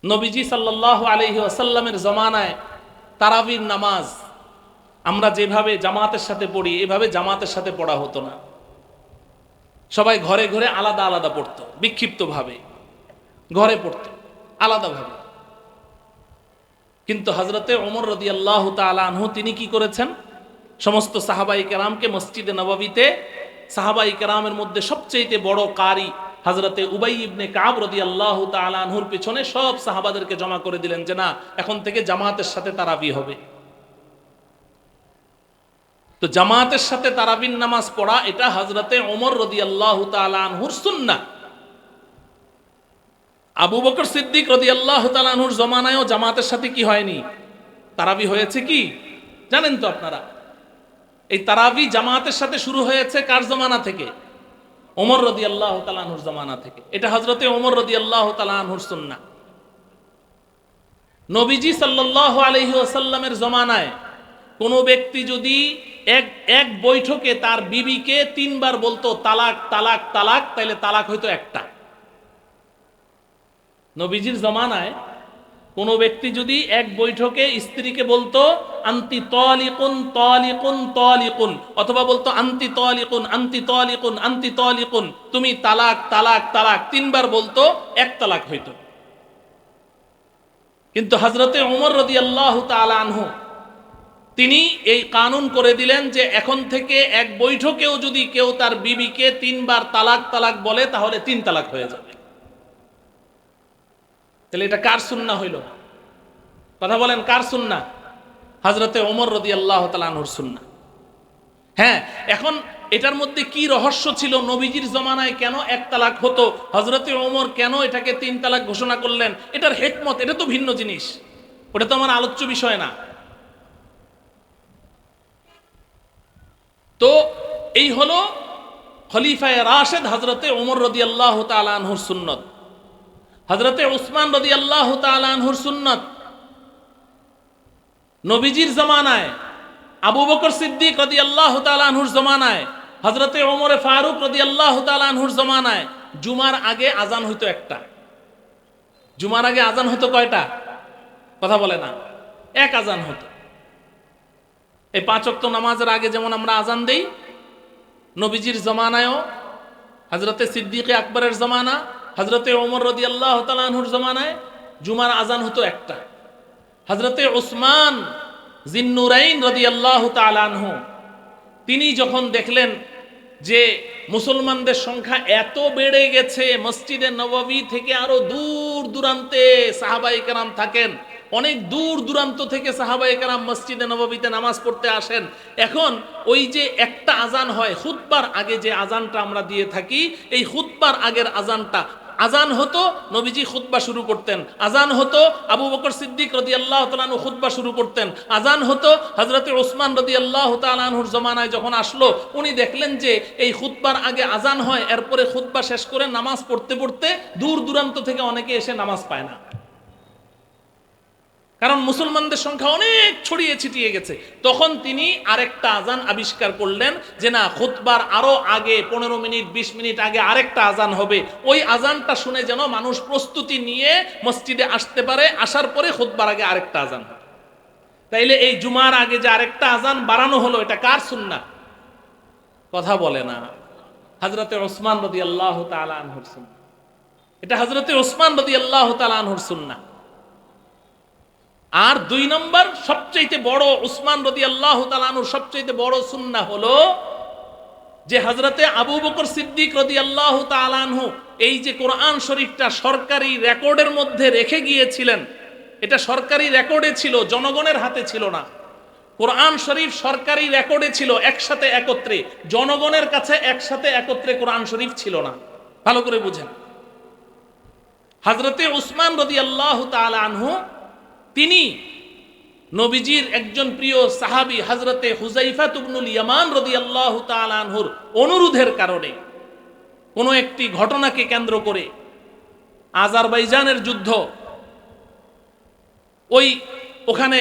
নবীজি সাল্লাল্লাহু আলাইহি ওয়াসাল্লামের জমানায় তারাবির নামাজ আমরা যেভাবে জামাতের সাথে পড়ি এভাবে জামাতের সাথে পড়া হতো না। সবাই ঘরে ঘরে আলাদা আলাদা পড়তো, বিক্ষিপ্তভাবে ঘরে পড়তো আলাদাভাবে। কিন্তু হযরতে ওমর রাদিয়াল্লাহু তাআলা আনহু তিনি কি করেছেন, সমস্ত সাহাবায়ে কেরামকে মসজিদে নববীতে সাহাবায়ে কেরামের মধ্যে সবচেয়ে বড় কারি হযরতে উবাই ইবনে কাব রাদিয়াল্লাহু তাআলা আনহুর পিছনে সব সাহাবাদেরকে জমা করে দিলেন যে না, এখন থেকে জামাতের সাথে তারাবি হবে। তো জামাতের সাথে তারাবির নামাজ পড়া এটা হযরতে ওমর রাদিয়াল্লাহু তাআলা আনহুর সুন্নাহ। আবু বকর সিদ্দিক রাদিয়াল্লাহু তাআলা আনহুর জমানায়ও জামাতের সাথে কি হয়নি, তারাবি হয়েছে। কি জানেন তো আপনারা, এই তারাবি জামাতের সাথে শুরু হয়েছে কার জমানা থেকে? ওমর রাদিয়াল্লাহু তাআলা আনহুর জমানা থেকে। এটা হযরতে ওমর রাদিয়াল্লাহু তাআলা আনহুর সুন্নাহ। নবীজি সাল্লাল্লাহু আলাইহি ওয়াসাল্লামের জমানায় কোন ব্যক্তি যদি এক বৈঠকে তার বিবিকে তিনবার বলতো তালাক তালাক তালাক, তাইলে তালাক হয়তো একটা। নবীজির জমানায় কোন ব্যক্তি যদি এক বৈঠকে স্ত্রীকে বলতো আনতি তালিকুন তালিকুন তালিকুন, অথবা বলতো আনতি তালিকুন আনতি তালিকুন আনতি তালিকুন, তুমি তালাক তালাক তালাক, তিনবার বলতো, এক তালাক হইতো। কিন্তু হযরতে ওমর রাদিয়াল্লাহু তাআলা আনহু তিনি এই কানুন করে দিলেন যে এখন থেকে এক বৈঠকেও যদি কেউ তার বিবিকে তিনবার তালাক তালাক বলে তাহলে তিন তালাক হয়ে যাবে। তাহলে এটা কার সুন্নাহ হইল? কথা বলেন, কার সুন্নাহ? হযরতে ওমর রাদিয়াল্লাহু তাআলা আনহুর সুন্নাহ। হ্যাঁ, এখন এটার মধ্যে কি রহস্য ছিল? নবীজির জমানায় কেন এক তালাক হতো, হযরতে ওমর কেন এটাকে তিন তালাক ঘোষণা করলেন? এটার হিকমত, এটা তো ভিন্ন জিনিস, ওটা তো আমার আলোচ্য বিষয় না। তো এই হলো খলিফায়ে রাশেদ হযরতে ওমর রাদিয়াল্লাহু তাআলা আনহুর সুন্নত। হযরতে উসমান রাদিয়াল্লাহু তাআলা আনহুর সুন্নত। নবীজির জমানায় আবু বকর সিদ্দিক রাদিয়াল্লাহু তাআলা আনহুর জমানায়, হযরতে ওমর ফারুক রাদিয়াল্লাহু তাআলা আনহুর জমানায় জুমার আগে আজান হইতো একটা। জুমার আগে আজান হতো কয়টা? কথা বলে না, এক আজান হতো। এই পাঁচ ওয়াক্ত নামাজের আগে যেমন আমরা আজান দেই, নবীজির জমানায়ও হযরতে সিদ্দিক আকবরের জমানা, হযরতে ওমর রাদিয়াল্লাহু তাআলা আনহুর জমানায় জুমার আজান হতো একটা। হযরতে উসমান জিন্নুরাইন রাদিয়াল্লাহু তাআলা আনহু তিনি যখন দেখলেন যে মুসলমানদের সংখ্যা এত বেড়ে গেছে, মসজিদে নববী থেকে আরো দূর দূরান্তে সাহাবায়ে কেরাম থাকেন, অনেক দূর দূরান্ত থেকে সাহাবায়ে কেরাম মসজিদে নববীতে নামাজ পড়তে আসেন। এখন ওই যে একটা আজান হয় খুতবার আগে, যে আজানটা আমরা দিয়ে থাকি, এই খুতবার আগের আজানটা আজান হতো, নবীজি খুতবা শুরু করতেন। আজান হতো, আবু বকর সিদ্দিক রাদিয়াল্লাহু তাআলা আনহু খুতবা শুরু করতেন। আজান হতো, হযরতে ওসমান রাদিয়াল্লাহু তাআলা আনহুর জমানায় যখন আসলো, উনি দেখলেন যে এই খুতবার আগে আজান হয়, এরপরে খুতবা শেষ করে নামাজ পড়তে পড়তে দূর দূরান্ত থেকে অনেকে এসে নামাজ পায় না, কারণ মুসলমানদের সংখ্যা অনেক ছড়িয়ে ছিটিয়ে গেছে। তখন তিনি আরেকটা আজান আবিষ্কার করলেন যে না, খুতবার আরো আগে 15 মিনিট 20 মিনিট আগে আরেকটা আজান হবে। ওই আজানটা শুনে যেন মানুষ প্রস্তুতি নিয়ে মসজিদে আসতে পারে, আসার পরে খুতবার আগে আরেকটা আজান হবে। তাইলে এই জুমার আগে যে আরেকটা আজান বাড়ানো হলো, এটা কার সুন্নাহ? কথা বলে না, হযরতে ওসমান রাদিয়াল্লাহু তাআলা আনহুর সুন্নাহ। এটা হযরতে ওসমান রাদিয়াল্লাহু তাআলা আনহুর সুন্নাহ। আর দুই নম্বর সবচেয়ে বড়, উসমান রাদিয়াল্লাহু তাআলা আনহুর সবচেয়ে বড় সুন্নাহ হলো যে হযরতে আবু বকর সিদ্দিক রাদিয়াল্লাহু তাআলা আনহু এই যে কোরআন শরীফটা সরকারি রেকর্ডের মধ্যে রেখে গিয়েছিলেন, এটা সরকারি রেকর্ডে ছিল, জনগণের হাতে ছিল না। কোরআন শরীফ সরকারি রেকর্ডে ছিল, একসাথে একত্রে, জনগণের কাছে একসাথে একত্রে কোরআন শরীফ ছিল না। ভালো করে বুঝেন, হযরতে উসমান রাদিয়াল্লাহু তাআলা আনহু তিনি নবীজির একজন প্রিয় সাহাবী হযরতে হুযায়ফা ইবনুল ইয়ামান রাদিয়াল্লাহু তাআলা আনহুর অনুরোধের কারণে কোনো একটি ঘটনাকে কেন্দ্র করে, আজারবাইজানের যুদ্ধ, ওখানে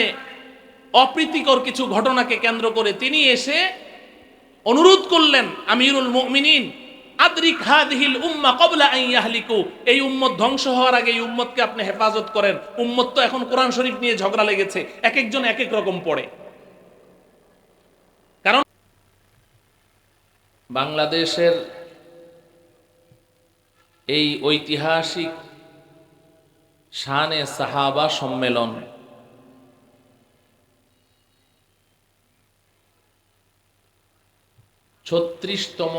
অপ্রীতিকর কিছু ঘটনাকে কেন্দ্র করে তিনি এসে অনুরোধ করলেন আমিরুল মুমিনিন আদরিক হাদিহিল উম্মাহ ক্বাবলা আন ইয়াহলিকু, এই উম্মত ধ্বংস হওয়ার আগে এই উম্মতকে আপনি হেফাজত করেন। উম্মত তো এখন কোরআন শরীফ নিয়ে ঝগড়া লেগেছে, এক একজন এক এক রকম পড়ে। কারণ বাংলাদেশের এই ঐতিহাসিক শানে সাহাবা সম্মেলন ছত্রিশতম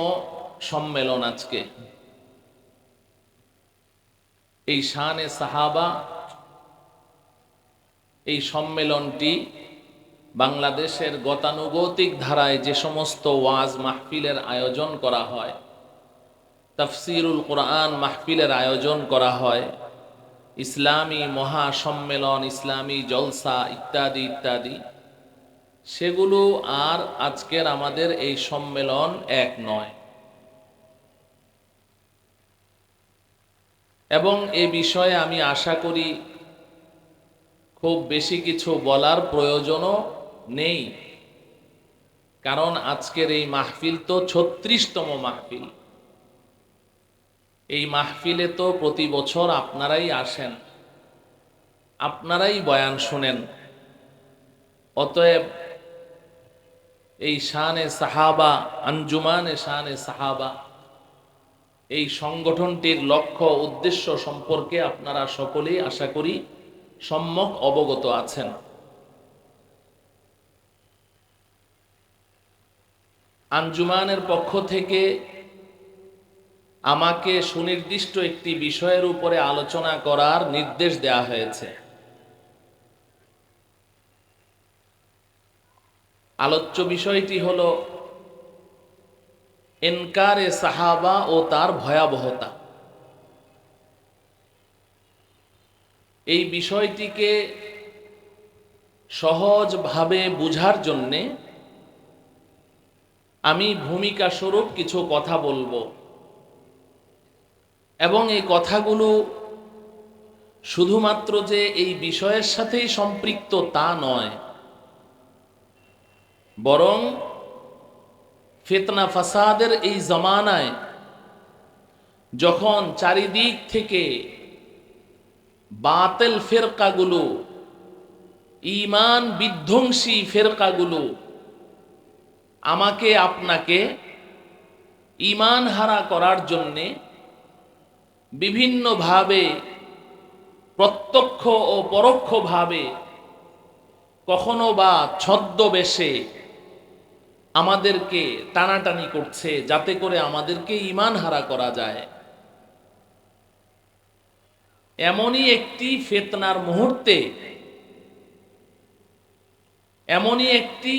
সম্মেলন আজকে। এই শানে সাহাবা এই সম্মেলনটি বাংলাদেশের গতানুগতিক ধারায় যে সমস্ত ওয়াজ মাহফিলের আয়োজন করা হয়, তাফসিরুল কোরআন মাহফিলের আয়োজন করা হয়, ইসলামী মহাসম্মেলন, ইসলামী জলসা ইত্যাদি ইত্যাদি, সেগুলো আর আজকের আমাদের এই সম্মেলন এক নয়। এবং এ বিষয়ে আমি আশা করি খুব বেশি কিছু বলার প্রয়োজনও নেই, কারণ আজকের এই মাহফিল তো ৩৬তম মাহফিল। এই মাহফিলে তো প্রতি বছর আপনারাই আসেন, আপনারাই বয়ান শুনেন। অতএব এই শানে সাহাবা, আঞ্জুমানে শানে সাহাবা, এই সংগঠনটির লক্ষ্য উদ্দেশ্য সম্পর্কে আপনারা সকলেই আশা করি সম্যক অবগত আছেন। আঞ্জুমানের পক্ষ থেকে আমাকে সুনির্দিষ্ট একটি বিষয়ের উপরে আলোচনা করার নির্দেশ দেওয়া হয়েছে। আলোচ্য বিষয়টি হলো ইনকারে সাহাবা ও তার ভয়াবহতা। এই বিষয়টিকে সহজভাবে বুঝার জন্যে আমি ভূমিকা স্বরূপ কিছু কথা বলবো, এবং এই কথাগুলো শুধুমাত্র যে এই বিষয়ের সাথেই সম্পৃক্ত তা নয়, বরং ফিতনা ফাসাদের এই জমানায় যখন চারিদিক থেকে বাতিল ফিরকাগুলো, ঈমান বিধ্বংসী ফিরকাগুলো আমাকে আপনাকে ঈমান হারা করার জন্যে বিভিন্নভাবে প্রত্যক্ষ ও পরোক্ষভাবে, কখনো বা ছদ্মবেশে আমাদেরকে টানাটানি করছে, যাতে করে আমাদেরকে ঈমান হারা করা যায়। এমনই একটি ফিতনার মুহূর্তে, এমনই একটি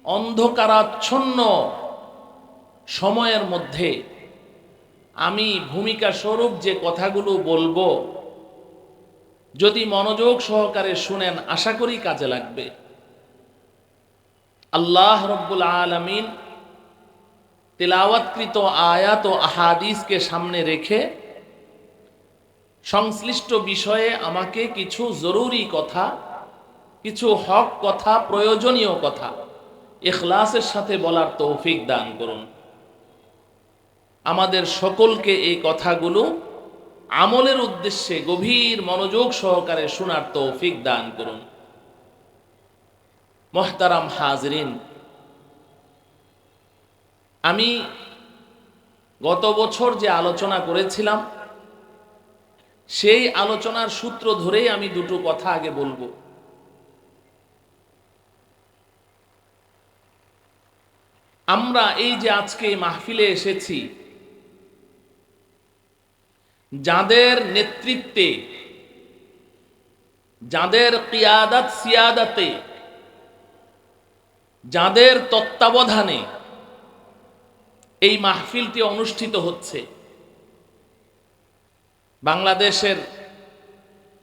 অন্ধকারাচ্ছন্ন সময়ের মধ্যে আমি ভূমিকা স্বরূপ যে কথাগুলো বলবো, যদি মনোযোগ সহকারে শুনেন আশা করি কাজে লাগবে। আল্লাহ রব্বুল আলামিন তিলাওয়াতকৃত আয়াত ও আহাদিসকে সামনে রেখে সংশ্লিষ্ট বিষয়ে আমাকে কিছু জরুরি কথা, কিছু হক কথা, প্রয়োজনীয় কথা ইখলাসের সাথে বলার তৌফিক দান করুন। আমাদের সকলকে এই কথাগুলো আমলের উদ্দেশ্যে গভীর মনোযোগ সহকারে শোনার তৌফিক দান করুন। মুহতারাম হাজরিন, আমি গত বছর যে আলোচনা করেছিলাম সেই আলোচনার সূত্র ধরেই আমি দুটো কথা আগে বলবো। আমরা এই যে আজকে মাহফিলে এসেছি, যাদের নেতৃত্বে, যাদের কিয়াদাত সিয়াদাতে, যাদের তত্ত্বাবধানে এই মাহফিলটি অনুষ্ঠিত হচ্ছে, বাংলাদেশের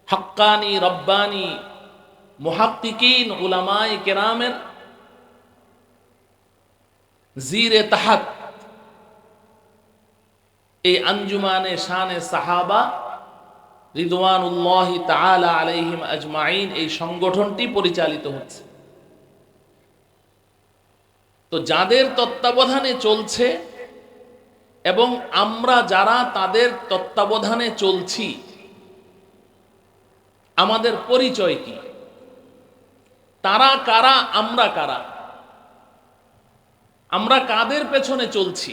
হক্কানি রব্বানি মুহাক্কিকিন উলামায়ে কেরামের জিরে তাহাত এই আঞ্জুমানে শানে সাহাবা রিদওয়ানুল্লাহি তাআলা আলাইহিম আজমাইন এই সংগঠনটি পরিচালিত হচ্ছে। তো যাদের তত্ত্বাবধানে চলছে এবং আমরা যারা তাদের তত্ত্বাবধানে চলছি আমাদের পরিচয় কি, তারা কারা, আমরা কারা, আমরা কাদের পেছনে চলছি,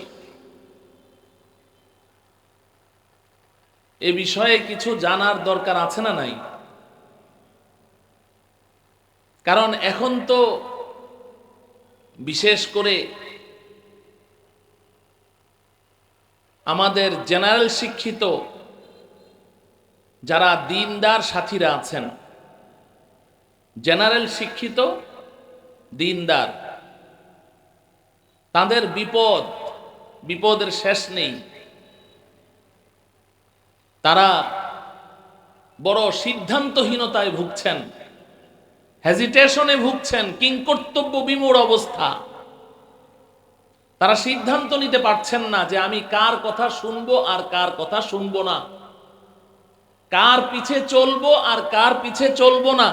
এ বিষয়ে কিছু জানার দরকার আছে না নাই? কারণ এখন তো বিশেষ করে আমাদের জেনারেল শিক্ষিত যারা দিনদার সাথীরা আছেন, জেনারেল শিক্ষিত দিনদার, তাদের বিপদের শেষ নেই। তারা বড় সিদ্ধান্তহীনতায় ভুগছেন, হেজিটেশনে ভুগছেন, কিংকর্তব্য বিমূঢ় অবস্থা। তারা সিদ্ধান্ত নিতে পারছেন না যে আমি কার কথা শুনবো আর কার কথা শুনবো না, কার পিছে চলবো আর কার পিছে চলবো না,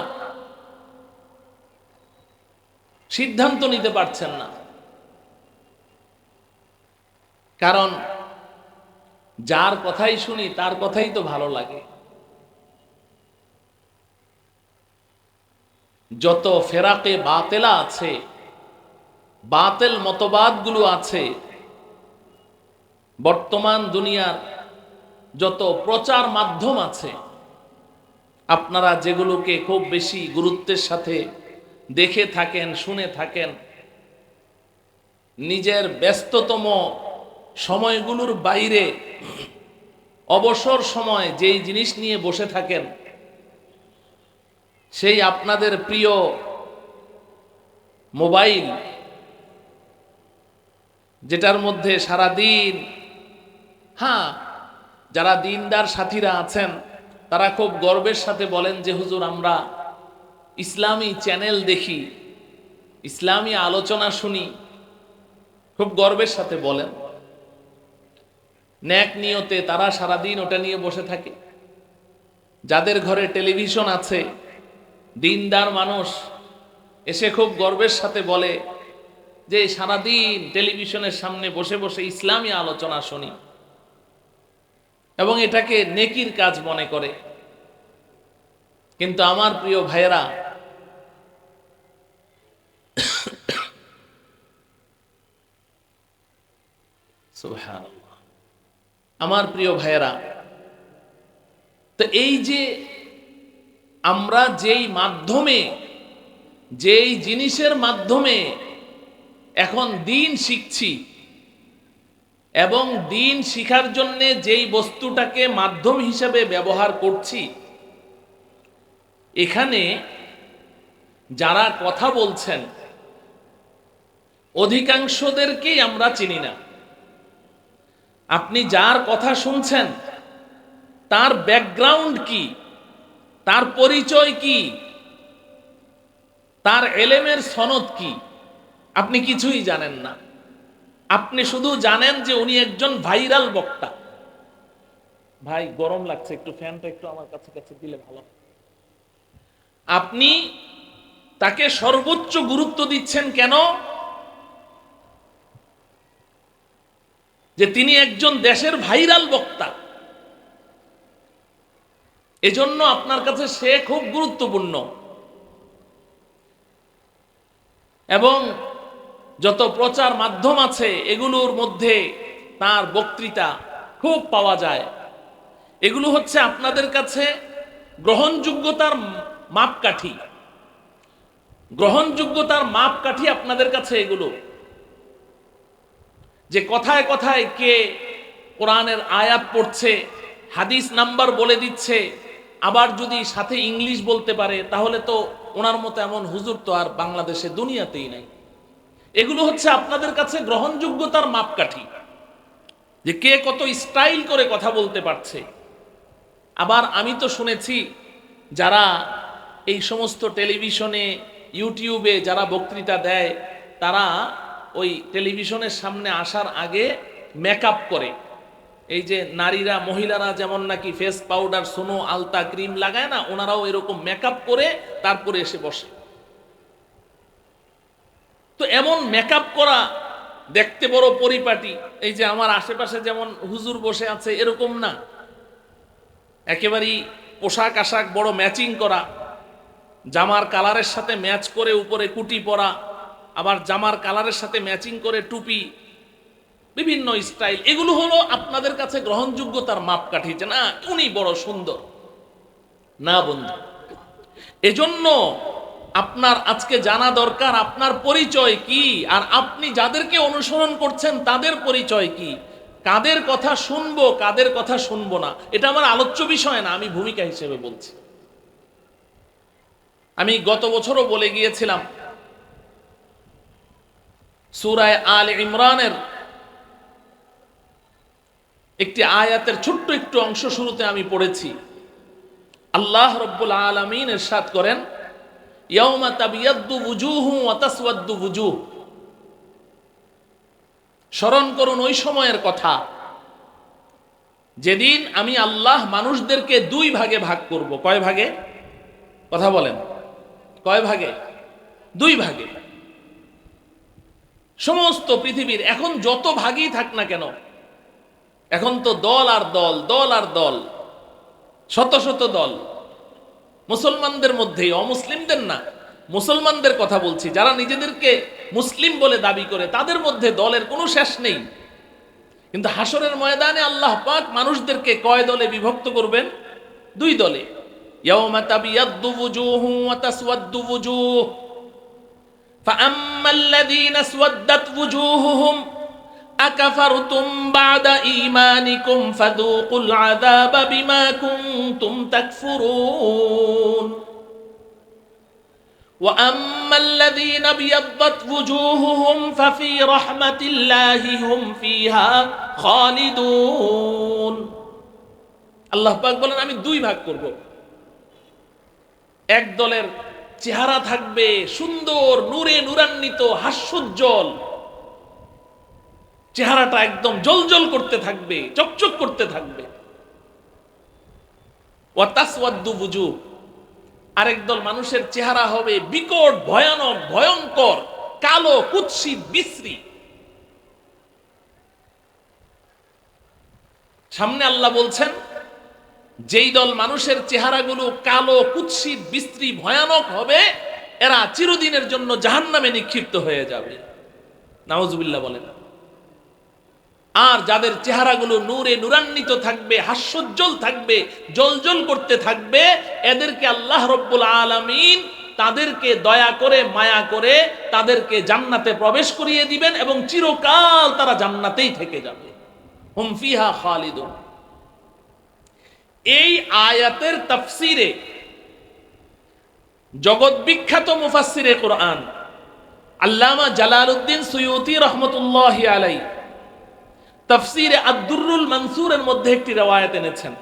সিদ্ধান্ত নিতে পারছেন না। কারণ যার কথাই শুনি তার কথাই তো ভালো লাগে। যত ফেরাকে বাতেলা আছে, বাতেল মতবাদগুলো আছে, বর্তমান দুনিয়ার যত প্রচার মাধ্যম আছে, আপনারা যেগুলোকে খুব বেশি গুরুত্বের সাথে দেখে থাকেন, শুনে থাকেন, নিজের ব্যস্ততম সময়গুলোর বাইরে অবসর সময় যেই জিনিস নিয়ে বসে থাকেন, সেই আপনাদের প্রিয় মোবাইল, যেটার মধ্যে সারাদিন, যারা দিনদার সাথীরা আছেন তারা খুব গর্বের সাথে বলেন যে হুজুর আমরা ইসলামী চ্যানেল দেখি, ইসলামী আলোচনা শুনি, খুব গর্বের সাথে বলেন। ন্যাক নিয়তে তারা সারাদিন ওটা নিয়ে বসে থাকে। যাদের ঘরে টেলিভিশন আছে, দিনদার মানুষ এসে খুব গর্বের সাথে বলে যে সারাদিন টেলিভিশনের সামনে বসে বসে ইসলামী আলোচনা শুনি, এবং এটাকে নেকির কাজ মনে করে। কিন্তু আমার প্রিয় ভাইয়েরা, সুবহানাল্লাহ, আমার প্রিয় ভাইয়েরা, তো এই যে আমরা যেই মাধ্যমে, যেই জিনিসের মাধ্যমে এখন দিন শিখছি, এবং দিন শিখার জন্য যেই বস্তুটাকে মাধ্যম হিসেবে ব্যবহার করছি, এখানে যারা কথা বলছেন অধিকাংশদেরকেই আমরা চিনি না। আপনি যার কথা শুনছেন তার ব্যাকগ্রাউন্ড কি, তার পরিচয় কি, তার এলেমের সনদ কি, আপনি কিছুই জানেন না। আপনি শুধু জানেন যে উনি একজন ভাইরাল বক্তা। ভাই গরম লাগছে, একটু ফ্যানটা একটু আমার কাছে কাছে দিলে ভালো। আপনি তাকে সর্বোচ্চ গুরুত্ব দিচ্ছেন কেন? যে তিনি একজন দেশের ভাইরাল বক্তা, এজন্য আপনার কাছে সে খুব গুরুত্বপূর্ণ। এবং যত প্রচার মাধ্যম আছে এগুলোর মধ্যে তার বক্তৃতা খুব পাওয়া যায়। এগুলো হচ্ছে আপনাদের কাছে গ্রহণযোগ্যতার মাপকাঠি, গ্রহণযোগ্যতার মাপকাঠি আপনাদের কাছে এগুলো, যে কথায় কথায় কে কোরআনের আয়াত পড়ছে, হাদিস নাম্বার বলে দিচ্ছে, আবার যদি সাথে ইংলিশ বলতে পারে, তাহলে তো ওনার মতো এমন হুজুর তো আর বাংলাদেশে দুনিয়াতেই নাই। এগুলো হচ্ছে আপনাদের কাছে গ্রহণযোগ্যতার মাপকাঠি, যে কে কত স্টাইল করে কথা বলতে পারছে। আবার আমি তো শুনেছি যারা এই সমস্ত টেলিভিশনে, ইউটিউবে যারা বক্তৃতা দেয়, তারা ওই টেলিভিশনের সামনে আসার আগে মেকআপ করে। এই যে নারীরা, মহিলারা যেমন নাকি ফেস পাউডার, সোনো, আলতা, ক্রিম লাগায় না, ওনারাও এরকম মেকআপ করে তারপরে এসে বসে। তো এমন মেকআপ করা দেখতে বড় পরিপাটি, এই যে আমার আশেপাশে যেমন হুজুর বসে আছে এরকম না, একেবারেই পোশাক আশাক বড় ম্যাচিং করা, জামার কালারের সাথে ম্যাচ করে উপরে কুটি পরা, আবার জামার কালারের সাথে ম্যাচিং করে টুপি, বিভিন্ন স্টাইল। এগুলো হলো আপনাদের কাছে গ্রহণযোগ্যতার মাপকাঠি, যে না উনি বড় সুন্দর। না বন্ধু, এজন্য আপনার আজকে জানা দরকার আপনার পরিচয় কি, আর আপনি যাদেরকে অনুসরণ করছেন তাদের পরিচয় কি, কাদের কথা শুনবো কাদের কথা শুনবো না, এটা আমার আলোচ্য বিষয় না, আমি ভূমিকা হিসেবে বলছি। আমি গত বছরও বলে গিয়েছিলাম, সূরা আলে ইমরানের একটি আয়াতের ছোট্ট একটু অংশ শুরুতে আমি পড়েছি। আল্লাহ রাব্বুল আলামিন ইরশাদ করেন, ইয়াউমা তাবিয়াদ্দু ওয়ুজুহু ওয়া তাসওয়াদ্দু ওয়ুজুহ। স্মরণ করুন ওই সময়ের কথা যেদিন আমি আল্লাহ মানুষদেরকে দুই ভাগে ভাগ করব। কয় ভাগে? কথা বলেন, কয় ভাগে? দুই ভাগে। সমস্ত পৃথিবীর এখন যত ভাগই থাক না কেন, এখন তো দল আর দল, দল আর দল, শত শত দল। মুসলমানদের মধ্যেই, অমুসলিমদের না, মুসলমানদের কথা বলছি, যারা নিজেদেরকে মুসলিম বলে দাবি করে তাদের মধ্যে দলের কোনো শেষ নেই। কিন্তু হাসরের ময়দানে আল্লাহ পাক মানুষদেরকে কয় দলে বিভক্ত করবেন? দুই দলে। ইয়াউমা তাবিয়াদ্দু ওয়ুজুহু ওয়া তাসওয়াদ্দু ওয়ুজুহ ফাআম্মাল্লাযীনা আসওয়াদ্দাত ওয়ুজুহুহুম আকাফারতুম বা'দা ঈমানিকুম ফাযূকুল আযাবা বিমা কুনতুম তাকফুরুন ওয়া আম্মাল্লাযীনা বিয়াদ্দাত ওয়ুজুহুহুম ফাফি রাহমাতিল্লাহি হুম ফিহা খালিদুন। আল্লাহ পাক বলেন আমি দুই ভাগ করব। এক দলের চেহারা থাকবে সুন্দর, নূরে নূরান্বিত, হাস্যোজ্জ্বল, চেহারাটা একদম জলজল করতে থাকবে, চকচক করতে থাকবে। ওয়া তাসওয়াদ্দু ওয়ুজুহ, আরেক দল মানুষের চেহারা হবে বিকট, ভয়ানক, ভয়ঙ্কর, কালো, কুৎসিত, বিশ্রী। সামনে আল্লাহ বলছেন যেই দল মানুষের চেহারাগুলো কালো, কুৎসিত, বিশ্রী, ভয়ানক হবে, এরা চিরদিনের জন্য জাহান্নামে নিক্ষিপ্ত হয়ে যাবে। নাউজুবিল্লাহ বলেন। আর যাদের চেহারাগুলো নূরে নূরান্বিত থাকবে, হাস্যোজ্জ্বল থাকবে, জলজল করতে থাকবে, এদেরকে আল্লাহ রাব্বুল আলামিন তাদেরকে দয়া করে, মায়া করে তাদেরকে জান্নাতে প্রবেশ করিয়ে দিবেন এবং চিরকাল তারা জান্নাতেই থেকে যাবে। হুম ফিহা খালিদুন। এই আয়াতের তাফসিরে জগৎ বিখ্যাত মুফাসসিরে কোরআন আল্লামা জালালউদ্দিন সুয়ুতী রাহমাতুল্লাহি আলাইহি তাফসিরে আদ-দুররুল মানসুরের মধ্যে একটি riwayat এনেছেন।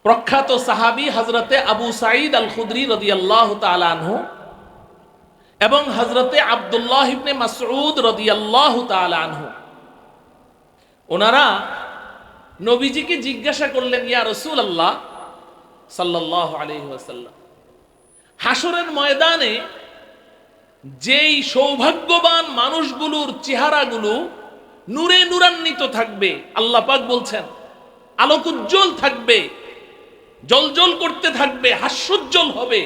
প্রখ্যাত সাহাবী হযরতে আবু সাঈদ আল খুদরি রাদিয়াল্লাহু তাআলা আনহু এবং হযরতে আব্দুল্লাহ ইবনে মাসউদ রাদিয়াল্লাহু তাআলা আনহু, ওনারা নবীজিকে জিজ্ঞাসা করলেন, ইয়া রাসূলুল্লাহ সাল্লাল্লাহু আলাইহি ওয়াসাল্লাম, হাসরের ময়দানে যেই সৌভাগ্যবান মানুষগুলোর চেহারাগুলো নূরে নূরান্বিত থাকবে, আল্লাহ পাক বলছেন আলোকোজ্জ্বল থাকবে, জলজল করতে থাকবে, হাস্যোজ্জ্বল হবে,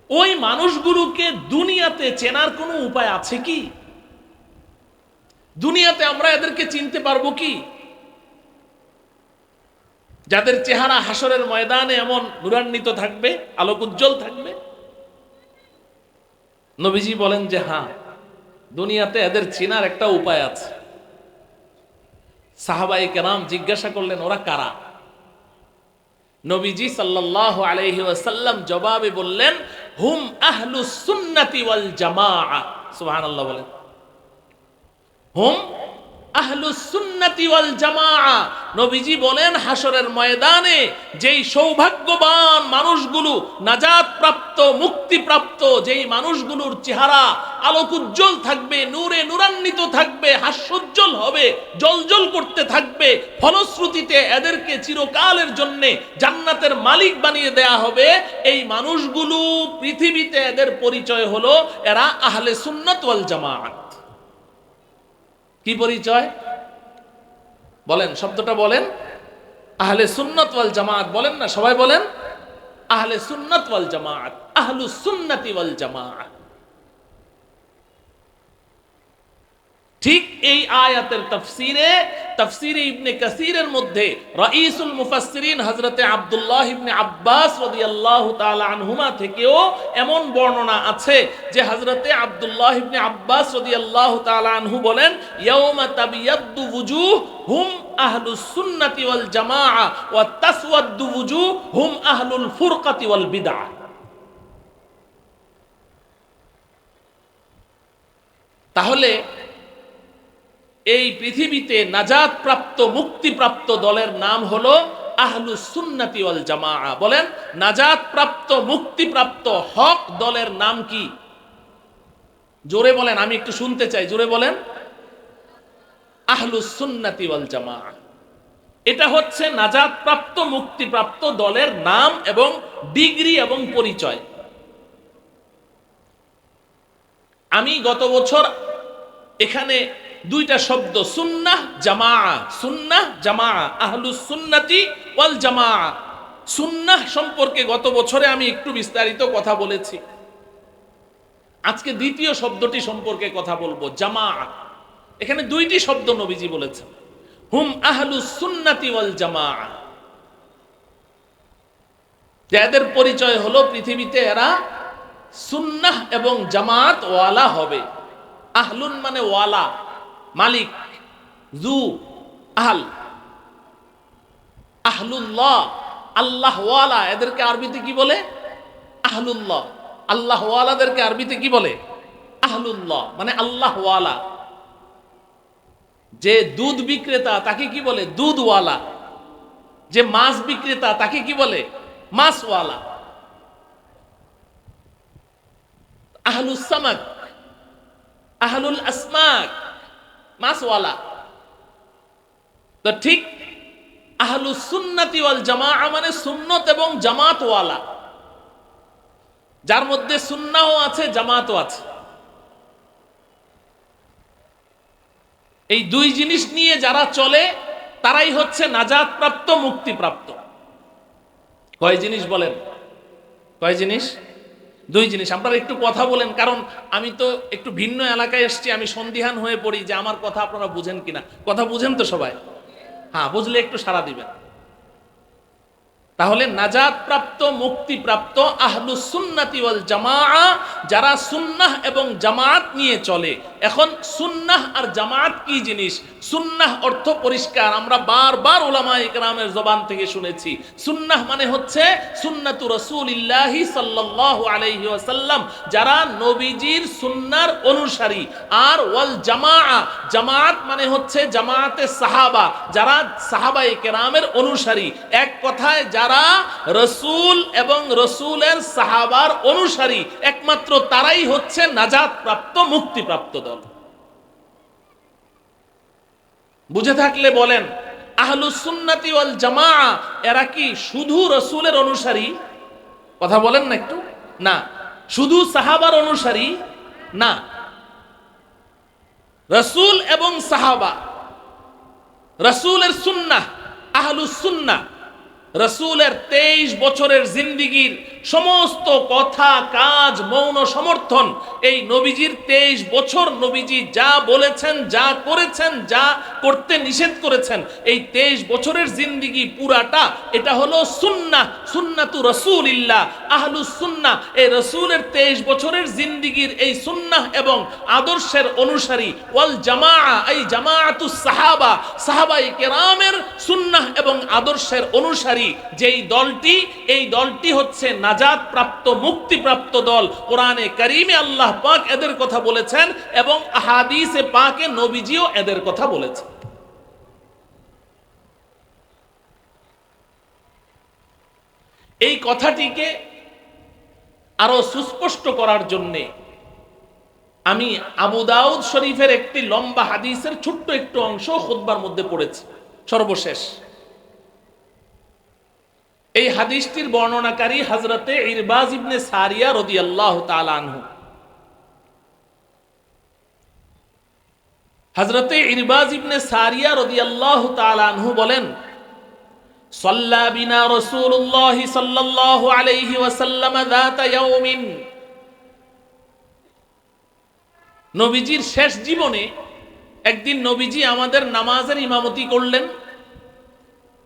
ওই মানুষগুলোকে দুনিয়াতে চেনার কোনো উপায় আছে কি? দুনিয়াতে আমরা এদেরকে চিনতে পারবো কি? যাদের চেহারা হাসরের ময়দানে এমন নূরান্বিত থাকবে, আলোকোজ্জ্বল থাকবে? নবীজি বলেন যে হ্যাঁ, দুনিয়াতে এদের চেনার একটা উপায় আছে। সাহাবায়ে কেরাম জিজ্ঞাসা করলেন ওরা কারা? নবীজি সাল্লাল্লাহু আলাইহি ওয়াসাল্লাম জবাবে বললেন, হুম আহলুস সুন্নাতি ওয়াল জামাআহ। সুবহানাল্লাহ বলেন। হুম আহলুস সুন্নাতি ওয়াল জামাআ। নবীজি বলেন হাসরের ময়দানে যেই সৌভাগ্যবান মানুষগুলো, নাজাত প্রাপ্ত, মুক্তিপ্রাপ্ত, যেই মানুষগুলোর চেহারা আলোকোজ্জ্বল থাকবে, নূরে নূরান্বিত থাকবে, হাস্যোজ্জ্বল হবে, জ্বলজ্বল করতে থাকবে, ফলশ্রুতিতে এদেরকে চিরকালের জন্য জান্নাতের মালিক বানিয়ে দেয়া হবে। এই মানুষগুলো পৃথিবীতে এদের পরিচয় হলো এরা আহলে সুন্নাত ওয়াল জামাআত। কি পরিচয় বলেন, শব্দটা বলেন, আহলে সুন্নাত ওয়াল জামাআত বলেন না, সবাই বলেন আহলে সুন্নাত ওয়াল জামাআত, আহলুস সুন্নাতি ওয়াল জামাআত। ঠিক এই আয়াতের তাফসীরে ইবনে কাসীরের মধ্যে রাইসুল মুফাসসিরিন হযরতে আব্দুল্লাহ ইবনে আব্বাস রাদিয়াল্লাহু তাআলা আনহুমা থেকেও এমন বর্ণনা আছে যে হযরতে আব্দুল্লাহ ইবনে আব্বাস রাদিয়াল্লাহু তাআলা আনহু বলেন, ইয়াউমা তাবিয়াদ্দু ওয়ুজুহ হুম আহলুস সুন্নাতি ওয়াল জামাআ ওয়া তাসওয়াদ্দু ওয়ুজুহ হুম আহলুল ফুরকাতি ওয়াল বিদআহ। তাহলে এই পৃথিবীতে নাজাত প্রাপ্ত, মুক্তিপ্রাপ্ত দলের নাম হলো আহলুস সুন্নাতি ওয়াল জামাআ। বলেন, নাজাত প্রাপ্ত, মুক্তিপ্রাপ্ত হক দলের নাম কি? জোরে বলেন, আমি একটু শুনতে চাই, জোরে বলেন। আহলুস সুন্নাতি ওয়াল জামাআ, এটা হচ্ছে নাজাত প্রাপ্ত, মুক্তিপ্রাপ্ত দলের নাম এবং ডিগ্রি এবং পরিচয়। আমি গত বছর এখানে দুইটা শব্দ সুন্নাহ জামাআ, সুন্নাহ জামাআ, আহলুস সুন্নাতি ওয়াল জামাআ, সুন্নাহ সম্পর্কে গত বছরে আমি একটু বিস্তারিত কথা বলেছি। আজকে দ্বিতীয় শব্দটি সম্পর্কে কথা বলবো, জামাআ। এখানে দুইটি শব্দ নবীজি বলেছেন, হুম আহলুস সুন্নাতি ওয়াল জামাআ। যাদের পরিচয় হলো পৃথিবীতে এরা সুন্নাহ এবং জামাত ওয়ালা হবে। আহলুন মানে ওয়ালা, মালিক, জু, আহল, আহলুল্লাহ, আল্লাহ ওয়ালা, এদেরকে আরবিতে কি বলে? আহলুল্লাহ। আল্লাহ ওয়ালাদেরকে আরবিতে কি বলে? আহলুল্লাহ, মানে আল্লাহ ওয়ালা। যে দুধ বিক্রেতা তাকে কি বলে? দুধওয়ালা। যে মাছ বিক্রেতা তাকে কি বলে? মাছওয়ালা। আহলুস সামাক, আহলুল আসমাক, মাছওয়ালা। তো ঠিক আহলুস সুন্নাতি ওয়াল জামাআ মানে সুন্নত এবং জামাতওয়ালা, যার মধ্যে সুন্নাহও আছে, জামাতও আছে। এই দুই জিনিস নিয়ে যারা চলে তারাই হচ্ছে নাজাত প্রাপ্ত, মুক্তিপ্রাপ্ত। কয় জিনিস বলেন? কয় জিনিস? দুই জিনিস। আপনারা একটু কথা বলেন, কারণ আমি তো একটু ভিন্ন এলাকায় এসেছি, আমি সন্দিহান হয়ে পড়ি যে আমার কথা আপনারা বুঝেন কিনা। কথা বুঝেন তো সবাই? হ্যাঁ, বুঝলে একটু সাড়া দিবেন। তাহলে নাজাত প্রাপ্ত, মুক্তিপ্রাপ্ত আহলুস সুন্নাতি ওয়াল জামাআ, যারা সুন্নাহ এবং জামাত নিয়ে চলে। এখন সুন্নাহ আর জামাত কি জিনিস? সুন্নাহ অর্থ পরিষ্কার, আমরা বারবার উলামায়ে কেরামের জবান থেকে শুনেছি। সুন্নাহ মানে হচ্ছে সুন্নাতু রাসূলিল্লাহি সাল্লাল্লাহু আলাইহি ওয়াসাল্লাম, যারা নবীজির সুন্নাহর অনুসারী। আর ওয়াল জামাআ, জামাত মানে হচ্ছে জামাতে সাহাবা, যারা সাহাবায়ে কেরামের অনুসারী। এক কথায় যারা রাসূল এবং রাসূলের সাহাবার অনুসারী, একমাত্র তারাই হচ্ছে নাজাত প্রাপ্ত, মুক্তিপ্রাপ্ত দল। বুঝে থাকলে বলেন, আহলুস সুন্নাতি ওয়াল জামাআ এরা কি শুধু রাসূলের অনুসারী? কথা বলেন না একটু। না। শুধু সাহাবার অনুসারী? না। রাসূল এবং সাহাবা, রাসূলের সুন্নাহ, আহলুস সুন্নাহ, রাসূলের 23 বছরের জিন্দেগীর সমস্ত কথা, কাজ, মৌন সমর্থন, এই নবীজির 23 বছর নবীজি যা বলেছেন, যা করেছেন, যা করতে নিষেধ করেছেন, এই 23 বছরের জিন্দেগি পুরাটা এটা হলো সুন্নাহ, সুন্নাতু রাসূলিল্লাহ, আহলুস সুন্নাহ। এই রাসূলের 23 বছরের জিন্দেগির এই সুন্নাহ এবং আদর্শের অনুসারী। ওয়াল জামাআ, এই জামাআতুস সাহাবা, সাহাবায়ে কেরামের সুন্নাহ এবং আদর্শের অনুসারী যেই দলটি, এই দলটি হচ্ছে নাজাত প্রাপ্ত মুক্তিপ্রাপ্ত দল। কোরআনে কারীমে আল্লাহ পাক এদের কথা বলেছেন এবং আহাদিসে পাকে নবীজিও এদের কথা বলেছেন। এই কথাটিকে আরো সুস্পষ্ট করার জন্য আমি আবু দাউদ শরীফের একটি লম্বা হাদিসের ছোট্ট একটু অংশ খুতবার মধ্যে পড়েছি সর্বশেষ। এই হাদিসটির বর্ণনাকারী হযরতে ইরবাজ ইবনে সারিয়া রাদিয়াল্লাহু তাআলা আনহু। হযরতে ইরবাজ ইবনে সারিয়া রাদিয়াল্লাহু তাআলা আনহু বলেন, সাল্লা বিনা রাসূলুল্লাহ সাল্লাল্লাহু আলাইহি ওয়াসাল্লাম যাতা ইয়াউমিন, নবীজির শেষ জীবনে একদিন নবীজি আমাদের নামাজের ইমামতি করলেন।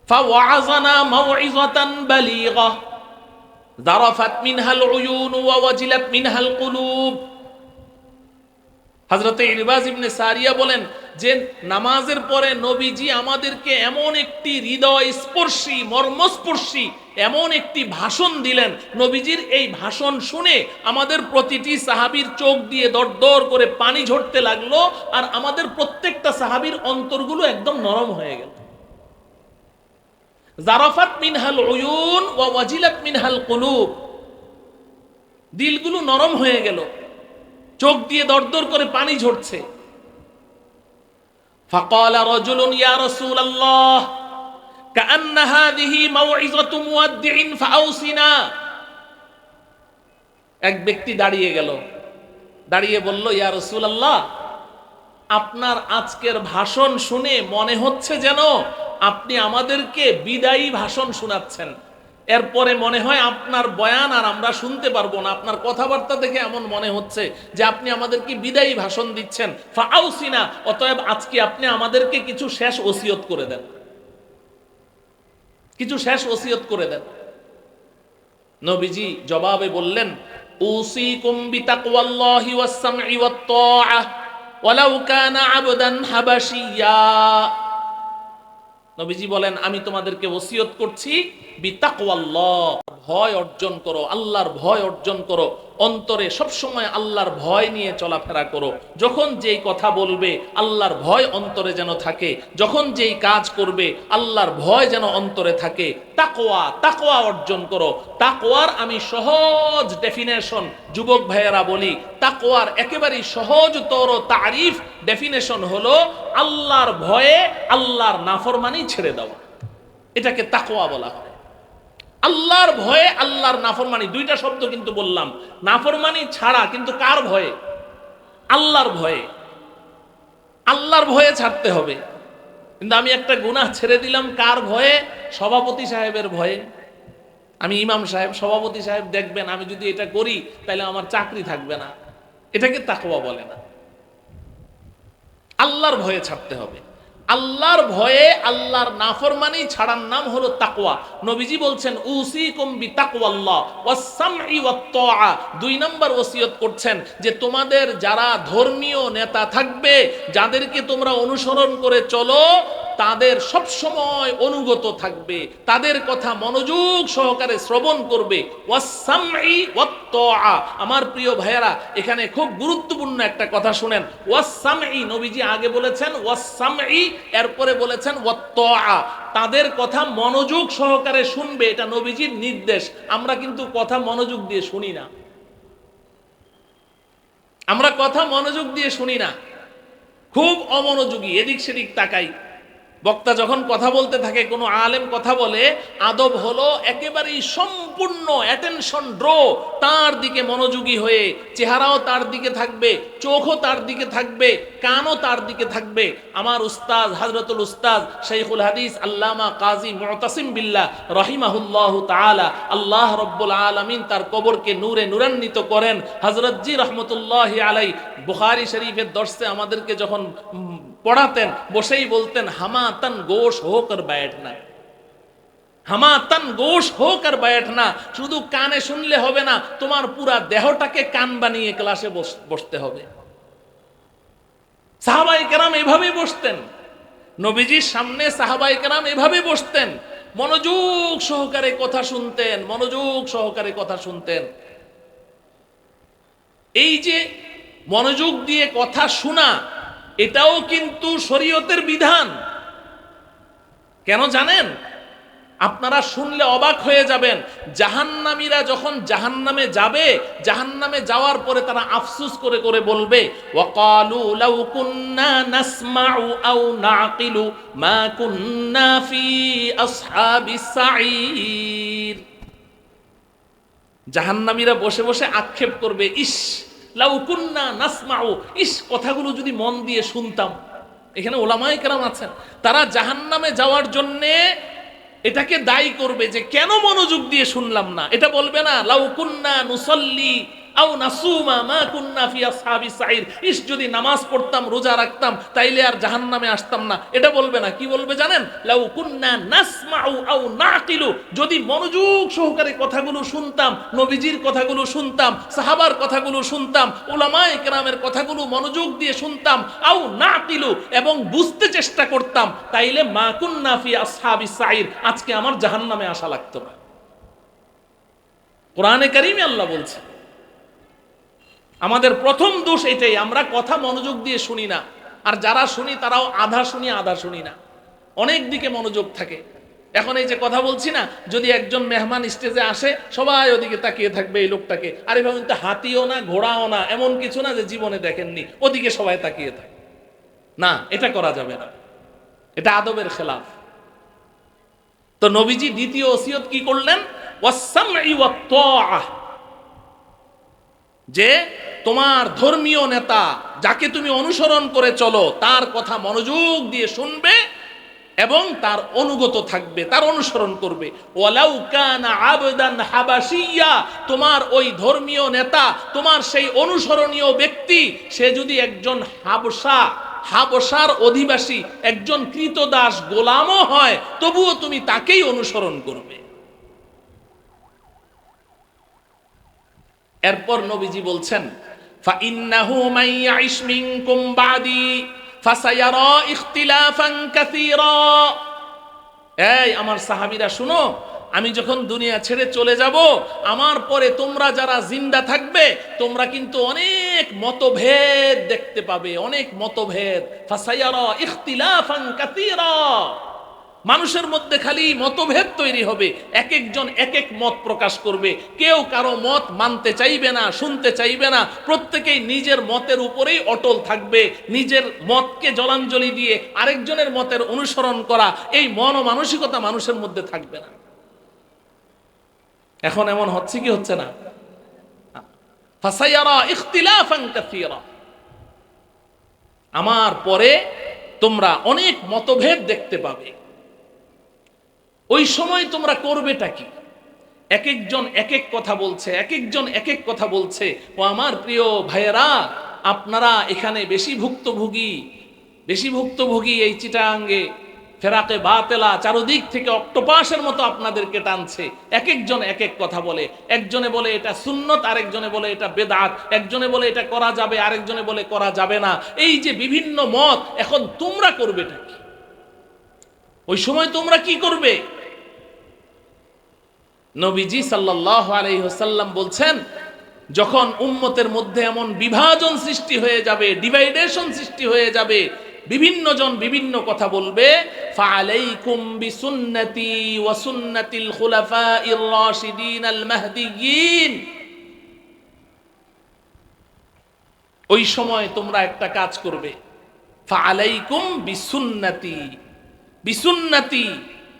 ফাওয়াযানা মাউইযাতান বালিগা যারাফাত মিনহাল উয়ুন ওয়া ওয়াজিলাত মিনহাল কুলুব। হযরতে ইরবাজ ইবনে সারিয়া বলেন যে নামাজের পরে নবীজি আমাদেরকে এমন একটি হৃদয় স্পর্শী মর্মস্পর্শী এমন একটি ভাষণ দিলেন, নবীজির এই ভাষণ শুনে আমাদের প্রতিটি সাহাবীর চোখ দিয়ে দরদর করে পানি ঝরতে লাগলো, আর আমাদের প্রত্যেকটা সাহাবীর অন্তরগুলো একদম নরম হয়ে গেল। জারাফাত মিনহাল উয়ুন ওয়া ওয়াজিলাত মিনহাল কুলুব, দিলগুলো নরম হয়ে গেল, চোখ দিয়ে দরদর করে পানি ঝরছে। ফাকালা রাজুলুন ইয়া রাসূলুল্লাহ কাআন্না হাযিহি মাউইযাতু মুওয়াদ্দিইন ফাআউসিনা। এক ব্যক্তি দাঁড়িয়ে গেল, দাঁড়িয়ে বলল, ইয়া রাসূলুল্লাহ, আপনার আজকের ভাষণ শুনে মনে হচ্ছে যেন আপনি আমাদেরকে বিদায়ী ভাষণ শোনাচ্ছেন। এরপরে মনে হয় আপনার বয়ান আর আমরা শুনতে পারবো না। আপনার কথাবার্তা দেখে এমন মনে হচ্ছে যে আপনি আমাদেরকে বিদায়ী ভাষণ দিচ্ছেন। ফাআউসিনা, অতএব আজকে আপনি আমাদেরকে কিছু শেষ ওসিয়ত করে দেন, কিছু শেষ ওসিয়ত করে দেন। নবীজি জবাবে বললেন, উসিকুম বিতাকওয়াল্লাহি ওয়াস-সামঈ ওয়াত-তাআহ ওয়ালাউ কানা আবদান হাবাশিয়া। নবীজি বলেন, আমি তোমাদেরকে ওসিয়ত করছি বিতাকওয়াল্লাহ, ভয় অর্জন করো, আল্লাহর ভয় অর্জন করো, অন্তরে সবসময় আল্লাহর ভয় নিয়ে চলাফেরা করো। যখন যেই কথা বলবে আল্লাহর ভয় অন্তরে যেন থাকে, যখন যেই কাজ করবে আল্লাহর ভয় যেন অন্তরে থাকে। তাকওয়া, তাকওয়া অর্জন করো। তাকওয়ার আমি সহজ ডেফিনেশন যুবক ভাইয়েরা বলি, তাকওয়ার একেবারেই সহজতর তারিফ ডেফিনেশন হলো আল্লাহর ভয়ে আল্লাহর নাফরমানি ছেড়ে দেওয়া। এটাকে তাকওয়া বলা হয়। আল্লাহর ভয়ে আল্লাহর নাফরমানি, দুইটা শব্দ কিন্তু বললাম, নাফরমানি ছাড়া, কিন্তু কার ভয়ে? আল্লাহর ভয়ে। আল্লাহর ভয়ে ছাড়তে হবে। কিন্তু আমি একটা গুনাহ ছেড়ে দিলাম কার ভয়ে? সভাপতি সাহেবের ভয়ে। আমি ইমাম সাহেব, সভাপতি সাহেব দেখবেন আমি যদি এটা করি তাহলে আমার চাকরি থাকবে না, এটাকে তাকওয়া বলে না। আল্লাহর ভয়ে ছাড়তে হবে। আল্লাহর ভয়ে আল্লাহর নাফরমানি ছাড়ার নাম হলো তাকওয়া। নবীজি বলছেন, উসিকুম বিতাকওয়াল্লাহ ওয়াস-সামঈ ওয়াত-তাআ। দুই নম্বর ওসিয়ত করছেন যে তোমাদের যারা ধর্মীয় নেতা থাকবে, যাদেরকে তোমরা অনুসরণ করে চলো, তাদের সব সময় অনুগত থাকবে, তাদের কথা মনোযোগ সহকারে শ্রবণ করবে। ওয়াস-সামঈ ওয়াত-তাআ। আমার প্রিয় ভাইয়েরা, এখানে খুব গুরুত্বপূর্ণ একটা কথা শুনেন। ওয়াস-সামঈ, নবীজি আগে বলেছেন ওয়াস-সামঈ, এরপরে বলেছেন ওয়াত-তাআ। তাদের কথা মনোযোগ সহকারে শুনবে, এটা নবীজির নির্দেশ। আমরা কিন্তু কথা মনোযোগ দিয়ে শুনি না, আমরা কথা মনোযোগ দিয়ে শুনি না, খুব অমনোযোগী, এদিক সেদিক তাকাই। বক্তা যখন কথা বলতে থাকে, কোনো আলেম কথা বলে, আদব হলো একেবারেই সম্পূর্ণ অ্যাটেনশন ড্র, তার দিকে মনোযোগী হয়ে, চেহারাও তার দিকে থাকবে, চোখও তার দিকে থাকবে, কানও তার দিকে থাকবে। আমার উস্তাদ হযরতুল উস্তাদ শাইখুল হাদিস আল্লামা কাজী মুতাসিম বিল্লাহ রাহিমাহুল্লাহু তাআলা, আল্লাহ রাব্বুল আলামিন তার কবরকে নূরে নূরান্বিত করেন। হযরত জি রাহমাতুল্লাহি আলাইহি বুখারী শরীফের দর্সে আমাদেরকে যখন পড়াতেন, বসেই বলতেন, হামাতান গোশ হোকর बैठना, হামাতান গোশ হোকর बैठना। শুধু কানে শুনলে হবে না, তোমার পুরা দেহটাকে কান বানিয়ে ক্লাসে বসতে হবে। সাহাবায়ে কেরাম এভাবে বসতেন, নবীজির সামনে সাহাবায়ে কেরাম এভাবে বসতেন। মনোযোগ সহকারে কথা শুনতেন, মনোযোগ সহকারে কথা শুনতেন। এই যে মনোযোগ দিয়ে কথা শোনা, এটাও কিন্তু শরীয়তের বিধান। কেন জানেন? আপনারা শুনলে অবাক হয়ে যাবেন। জাহান্নামীরা যখন জাহান্নামে যাবে, জাহান্নামে যাওয়ার পরে তারা আফসোস করে করে বলবে, ওয়াকালু লাউ কুন্না নাসমাউ আও নাকিলু মা কুন্না ফি আসহাবিস সাঈর। জাহান্নামীরা বসে বসে আক্ষেপ করবে, ইস লাউ কুন্না নাসমাউ, ইস কথাগুলো যদি মন দিয়ে শুনতাম। এখানে ওলামায়ে কেরাম আছেন, তারা জাহান্নামে যাওয়ার জন্যে এটাকে দায়ী করবে যে কেন মনোযোগ দিয়ে শুনলাম না। এটা বলবে না লাউ কুন্না নুসাল্লি আও নাসুমা মা কুন্না ফি আসহাবিস সাঈর, ইস যদি নামাজ পড়তাম, রোজা রাখতাম, তাইলে আর জাহান্নামে আসতাম না। এটা বলবে না। কি বলবে জানেন? লাউ কুন্না নাসমাউ আও নাকিলু, যদি মনোযোগ সহকারে কথাগুলো শুনতাম, নবীজির কথাগুলো শুনতাম, সাহাবার কথাগুলো শুনতাম, উলামায়ে কেরামের কথাগুলো মনোযোগ দিয়ে শুনতাম, আও নাকিলু এবং বুঝতে চেষ্টা করতাম, তাইলে মা কুন্না ফি আসহাবিস সাঈর, আজকে আমার জাহান্নামে আসা লাগতো না। কোরআনে কারীমে আল্লাহ বলছে। আমাদের প্রথম দোষ এটাই, আমরা কথা মনোযোগ দিয়ে শুনি না। আর যারা শুনি তারাও আধা শুনি আধা শুনি না, অনেক দিকে মনোযোগ থাকে। এখন এই যে কথা বলছি না, যদি একজন মেহমান স্টেজে আসে, সবাই ওদিকে তাকিয়ে থাকবে এই লোকটাকে। আর এভাবে তো হাতিও না, ঘোড়াও না, এমন কিছু না যে জীবনে দেখেননি, ওদিকে সবাই তাকিয়ে থাকে না, এটা করা যাবে না, এটা আদবের খেলাফ। তো নবীজি দ্বিতীয় ওসিয়ত কি করলেন? ওয়াসসামঈ ওয়াত তাআহ, যে তোমার ধর্মীয় নেতা যাকে তুমি অনুসরণ করে চলো, তার কথা মনোযোগ দিয়ে শুনবে এবং তার অনুগত থাকবে, তার অনুসরণ করবে। ওয়ালাউ কানা আবদান হাবাশিয়া, তোমার ওই ধর্মীয় নেতা, তোমার সেই অনুসরণীয় ব্যক্তি, সে যদি একজন হাবশার অধিবাসী, একজন কৃতদাস গোলামও হয়, তবুও তুমি তাকেই অনুসরণ করবে। এরপর নবীজি বলছেন, ফাইন্নাহু মান ইয়াইশ মিনকুম বাদি ফাসায়ারা ইখতিলাফান কাসীরা। এই আমার সাহাবীরা শুনো, আমি যখন দুনিয়া ছেড়ে চলে যাব, আমার পরে তোমরা যারা জিন্দা থাকবে, তোমরা কিন্তু অনেক মতভেদ দেখতে পাবে, অনেক মতভেদ। ফাসায়ারা ইখতিলাফান কাসীরা, মানুষের মধ্যে খালি মতভেদ তৈরি হবে, এক একজন এক এক মত প্রকাশ করবে, কেউ কারো মত মানতে চাইবে না, শুনতে চাইবে না, প্রত্যেকেই নিজের মতের উপরেই অটল থাকবে। নিজের মতকে জলাঞ্জলি দিয়ে আরেকজনের মতের অনুসরণ করা, এই মন ও মানসিকতা মানুষের মধ্যে থাকবে না। এখন এমন হচ্ছে কি হচ্ছে না? ফাসায়ারা ইখতিলাফান কাসীরা, আমার পরে তোমরা অনেক মতভেদ দেখতে পাবে। ওই সময় তোমরা করবেটা কি? এক একজন এক এক কথা বলছে, এক একজন এক এক কথা বলছে। ও আমার প্রিয় ভাইয়েরা, আপনারা এখানে বেশি ভুক্তভোগী এই চিটাঙ্গে ফেরাকে বাতেলা চারদিক থেকে অক্টোপাসের মতো আপনাদেরকে টানছে। এক একজন এক এক কথা বলে, একজনে বলে এটা সুন্নত, আরেকজনে বলে এটা বেদাত, একজনে বলে এটা করা যাবে, আরেকজনে বলে করা যাবে না। এই যে বিভিন্ন মত, এখন তোমরা করবেটা কি? ওই সময় তোমরা কি করবে? নবীজি সাল্লাল্লাহু আলাইহি ওয়াসাল্লাম বলছেন, যখন উম্মতের মধ্যে এমন বিভাজন সৃষ্টি হয়ে যাবে, ডিভাইডেশন সৃষ্টি হয়ে যাবে, বিভিন্ন জন বিভিন্ন কথা বলবে, ফাআলাইকুম বিসুন্নতি ওয়া সুন্নাতিল খুলাফাইর রাশিদিন আল মাহদিয়্যিন। ওই সময় তোমরা একটা কাজ করবে, ফাআলাইকুম বিসুন্নতি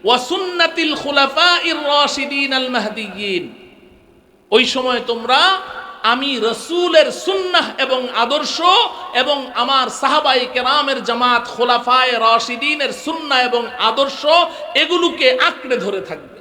ওয়া সুন্নাতিল খুলাফাইর রাশিদিন আল মাহদিয়্যিন। ওই সময় তোমরা আমি রাসূলের সুন্নাহ এবং আদর্শ এবং আমার সাহাবায়ে কেরামের জামাত খুলাফায়ে রাশিদিনের সুন্নাহ এবং আদর্শ, এগুলোকে আঁকড়ে ধরে থাকবে,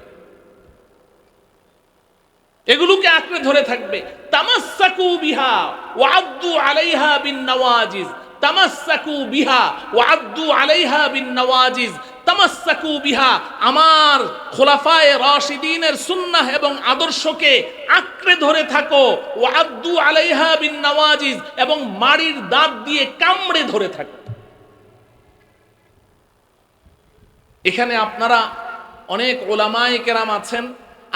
এগুলোকে আঁকড়ে ধরে থাকবে। তামাসসাকু বিহা ওয়া আদ্দু আলাইহা বিন নওয়াজিজ, তামাসসাকু বিহা ওয়া আদ্দু আলাইহা বিন নওয়াজিজ। তামাসসাকু বিহা, আমার খুলাফায়ে রাশিদিনের সুন্নাহ এবং আদর্শকে আঁকড়ে ধরে থাকো। ওয়া আদ্দু আলাইহা বিন নওয়াজিজ, এবং মাড়ির দাঁত দিয়ে কামড়ে ধরে থাকো। এখানে আপনারা অনেক ওলামায়ে কেরাম আছেন,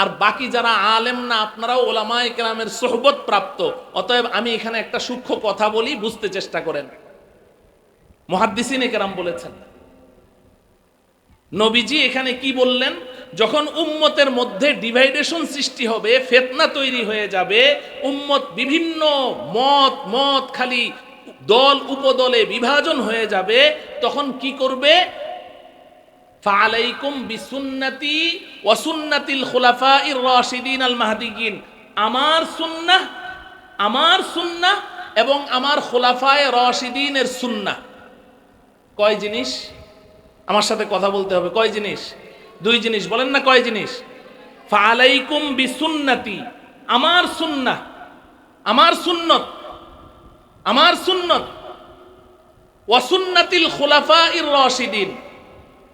আর বাকি যারা আলেম না আপনারাও ওলামায়ে কেরামের সোহবত প্রাপ্ত। অতএব আমি এখানে একটা সূক্ষ্ম কথা বলি, বুঝতে চেষ্টা করেন। মুহাদ্দিসিনে কেরাম বলেছেন, নবীজি এখানে কি বললেন, যখন উম্মতের মধ্যে ডিভাইডেশন সৃষ্টি হবে, ফিতনা তৈরি হয়ে যাবে, উম্মত বিভিন্ন মত খালি দল উপদলে বিভাজন হয়ে যাবে, তখন কি করবে? ফালাইকুম বিসুন্নতি ওয়া সুন্নাতিল খুলাফাইর রাশিদিন আল মাহদিয়িন, আমার সুন্নাহ এবং আমার খুলাফায়ে রাশিদিনের সুন্নাহ। কয় জিনিস? আমার সাথে কথা বলতে হবে। কয় জিনিস? দুই জিনিস। বলেন না কয় জিনিস? ফালাইকুম বিসুন্নতি, আমার সুন্নাহ, আমার সুন্নত, ওয়া সুন্নাতিল খুলাফাইর রাশিদিন,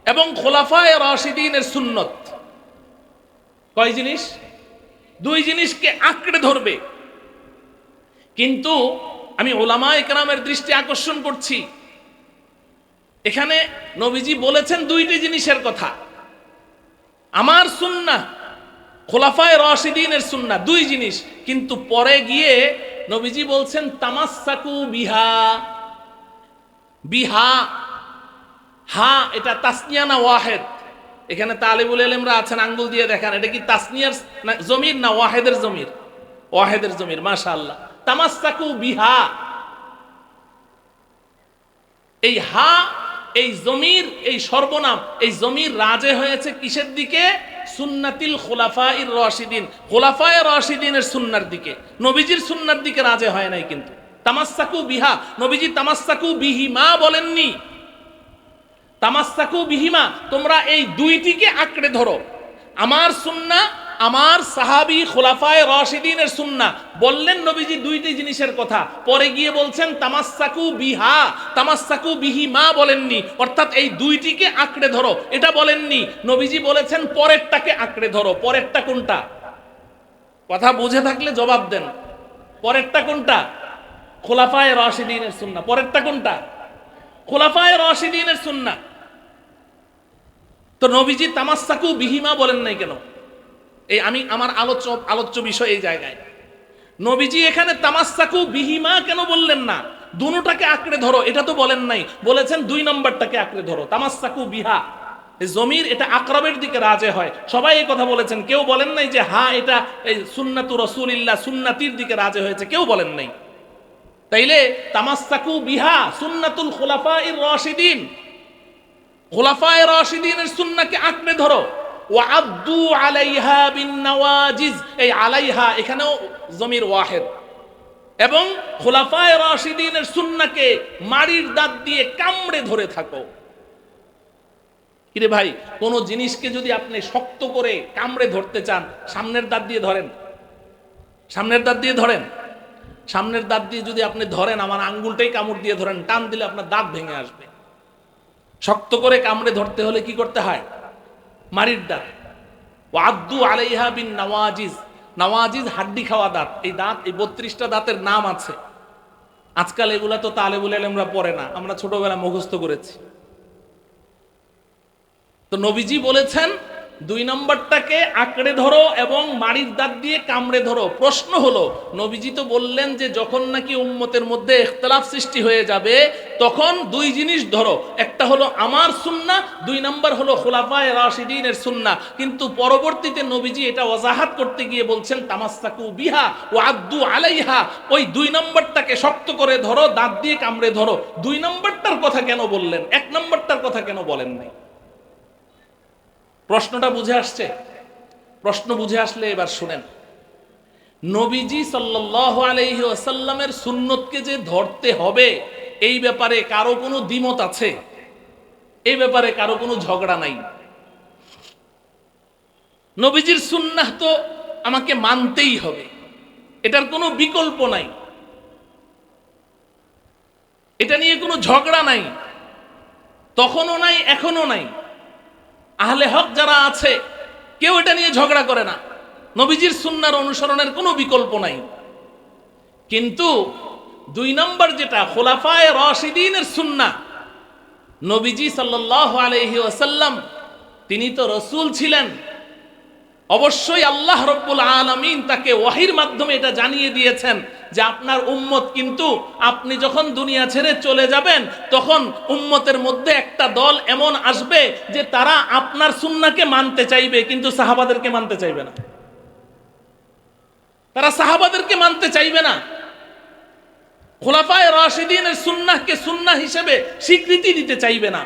এবং খোলাফায়ে রাশিদিনের সুন্নত। কয় জিনিস? দুই জিনিসকে আঁকড়ে ধরবে। কিন্তু আমি উলামায়ে কেরামের দৃষ্টি আকর্ষণ করছি, এখানে নবীজি বলেছেন দুইটি জিনিসের কথা, আমার সুন্নাহ, খোলাফায়ে রাশিদিনের সুন্নাহ, দুই জিনিস। কিন্তু পরে গিয়ে নবীজি বলছেন তামাসসাকু বিহা। হা এটা তাসনিয়া না ওয়াহেদ? এখানে তালিবুল ইলমরা আছেন, আঙ্গুল দিয়ে দেখান এটা কি তাসনিয়ার জমির না ওয়াহেদের জমির? ওয়াহেদের জমির, মাশাআল্লাহ। তামাসসাকু বিহা, এই হা, এই জমির, এই সর্বনাম, এই জমির রাজে হয়েছে কিসের দিকে? সুন্নাতিল খুলাফাইর রাশিদিন, খুলাফায়ে রাশিদিনের সুন্নার দিকে, নবীজির সুন্নার দিকে রাজে হয় নাই। কিন্তু তামাসসাকু বিহা, নবীজি তামাসসাকু বিহিমা বলেননি। তামাসসাকু বিহিমা, তোমরা এই দুইটিকে আঁকড়ে ধরো, আমার সুন্নাহ, আমার সাহাবী খুলাফায়ে রাশিদিনের সুন্নাহ। বললেন নবীজি দুইটি জিনিসের কথা, পরে গিয়ে বলছেন তামাসসাকু বিহা, তামাসসাকু বিহিমা বলেননি। অর্থাৎ এই দুইটিকে আঁকড়ে ধরো এটা বলেননি, নবীজি বলেছেন পরেরটাকে আঁকড়ে ধরো। পরেরটা কোনটা? কথা বুঝে থাকলে জবাব দেন। পরেরটা কোনটা? খুলাফায়ে রাশিদিনের সুন্নাহ। পরেরটা কোনটা? খুলাফায়ে রাশিদিনের সুন্নাহ। তো নবীজি তামাসসাকু বিহিমা বলেন নাই কেন? এই আমি আমার আলোচ্য বিষয় এই জায়গায়। নবীজি এখানে তামাসসাকু বিহিমা কেন বললেন না? দুটোটাকে আঁকড়ে ধরো এটা তো বলেন নাই, বলেছেন দুই নম্বরটাকে আঁকড়ে ধরো। তামাসসাকু বিহা, জমির এটা আকরাবের দিকে রাজে হয়, সবাই এই কথা বলেছেন। কেউ বলেন নাই যে হা এটা এই সুন্নাতু রাসূলিল্লাহ, সুন্নাতির দিকে রাজে হয়েছে, কেউ বলেন নাই। তাইলে তামাসসাকু বিহা সুন্নাতুল খুলাফাইর রাশিদিন, খুলাফায়ে রাশিদিনের সুন্নাহকে আঁকড়ে ধরো। ওয়া আদ্দু আলাইহা বিন নওয়াজিজ, এই আলাইহা এখানেও জমির ওয়াহিদ, এবং খুলাফায়ে রাশিদিনের সুন্নাহকে মাড়ির দাঁত দিয়ে কামড়ে ধরে থাকো। কিরে ভাই, কোন জিনিসকে যদি আপনি শক্ত করে কামড়ে ধরতে চান, সামনের দাঁত দিয়ে ধরেন, সামনের দাঁত দিয়ে ধরেন, সামনের দাঁত দিয়ে যদি আপনি ধরেন, আমার আঙ্গুলটাই কামড় দিয়ে ধরেন, টান দিলে আপনার দাঁত ভেঙে আসবে। শক্ত করে কামড়ে ধরতে হলে কি করতে হয়? মারির দাঁত। ওয়াদ্দু আলাইহা বিন নওয়াজিজ, নওয়াজিজ হাড্ডি খাওয়া দাঁত। এই দাঁত, এই 32টা দাঁতের নাম আছে। আজকাল এগুলা তো তালেবুল ইলমরা পড়ে না, আমরা ছোটবেলা মুখস্থ করেছি। তো নবীজি বলেছেন দুই নম্বরটাকে আঁকড়ে ধরো এবং মাড়ির দাঁত দিয়ে কামড়ে ধরো। প্রশ্ন হলো, নবীজি তো বললেন যে যখন নাকি উম্মতের মধ্যে ইখতিলাফ সৃষ্টি হয়ে যাবে তখন দুই জিনিস ধরো, একটা হলো আমার সুন্নাহ, দুই নম্বর হলো খুলাফায়ে রাশিদিনের সুন্নাহ। কিন্তু পরবর্তীতে নবীজি এটা ওয়াজাহাত করতে গিয়ে বলছেন তামাসসাকু বিহা ওয়া আদ্দু আলাইহা, ওই দুই নম্বরটাকে শক্ত করে ধরো, দাঁত দিয়ে কামড়ে ধরো। দুই নম্বরটার কথা কেন বললেন, এক নম্বরটার কথা কেন বলেন নাই? প্রশ্নটা বুঝে আসছে? প্রশ্ন বুঝে আসলে এবার শুনেন, নবীজি সাল্লাল্লাহু আলাইহি ওয়াসাল্লামের সুন্নতকে যে ধরতে হবে এই ব্যাপারে কারো কোনো দ্বিমত আছে? এই ব্যাপারে কারো কোনো ঝগড়া নাই। নবীজির সুন্নাহ তো আমাকে মানতেই হবে, এটার কোনো বিকল্প নাই, এটা নিয়ে কোনো ঝগড়া নাই, তখনও নাই এখনো নাই। আহলে হক যারা আছে কেউ এটা নিয়ে ঝগড়া করে না, নবীজির সুন্নাহর অনুসরণের কোনো বিকল্প নাই। কিন্তু দুই নম্বর যেটা খুলাফায়ে রাশিদিনের সুন্নাহ, নবীজি সাল্লাল্লাহু আলাইহি ওয়াসাল্লাম তিনি তো রসূল ছিলেন, অবশ্যই আল্লাহ রব্বুল আলামিন তাকে ওয়াহির মাধ্যমে এটা জানিয়ে দিয়েছেন যে আপনার উম্মত কিন্তু আপনি যখন দুনিয়া ছেড়ে চলে যাবেন তখন উম্মতের মধ্যে একটা দল এমন আসবে যে তারা আপনার সুন্নাহকে মানতে চাইবে কিন্তু সাহাবাদেরকে মানতে চাইবে না। তারা সাহাবাদেরকে মানতে চাইবে না, খুলাফায়ে রাশিদিনের সুন্নাহকে সুন্নাহ হিসেবে স্বীকৃতি দিতে চাইবে না।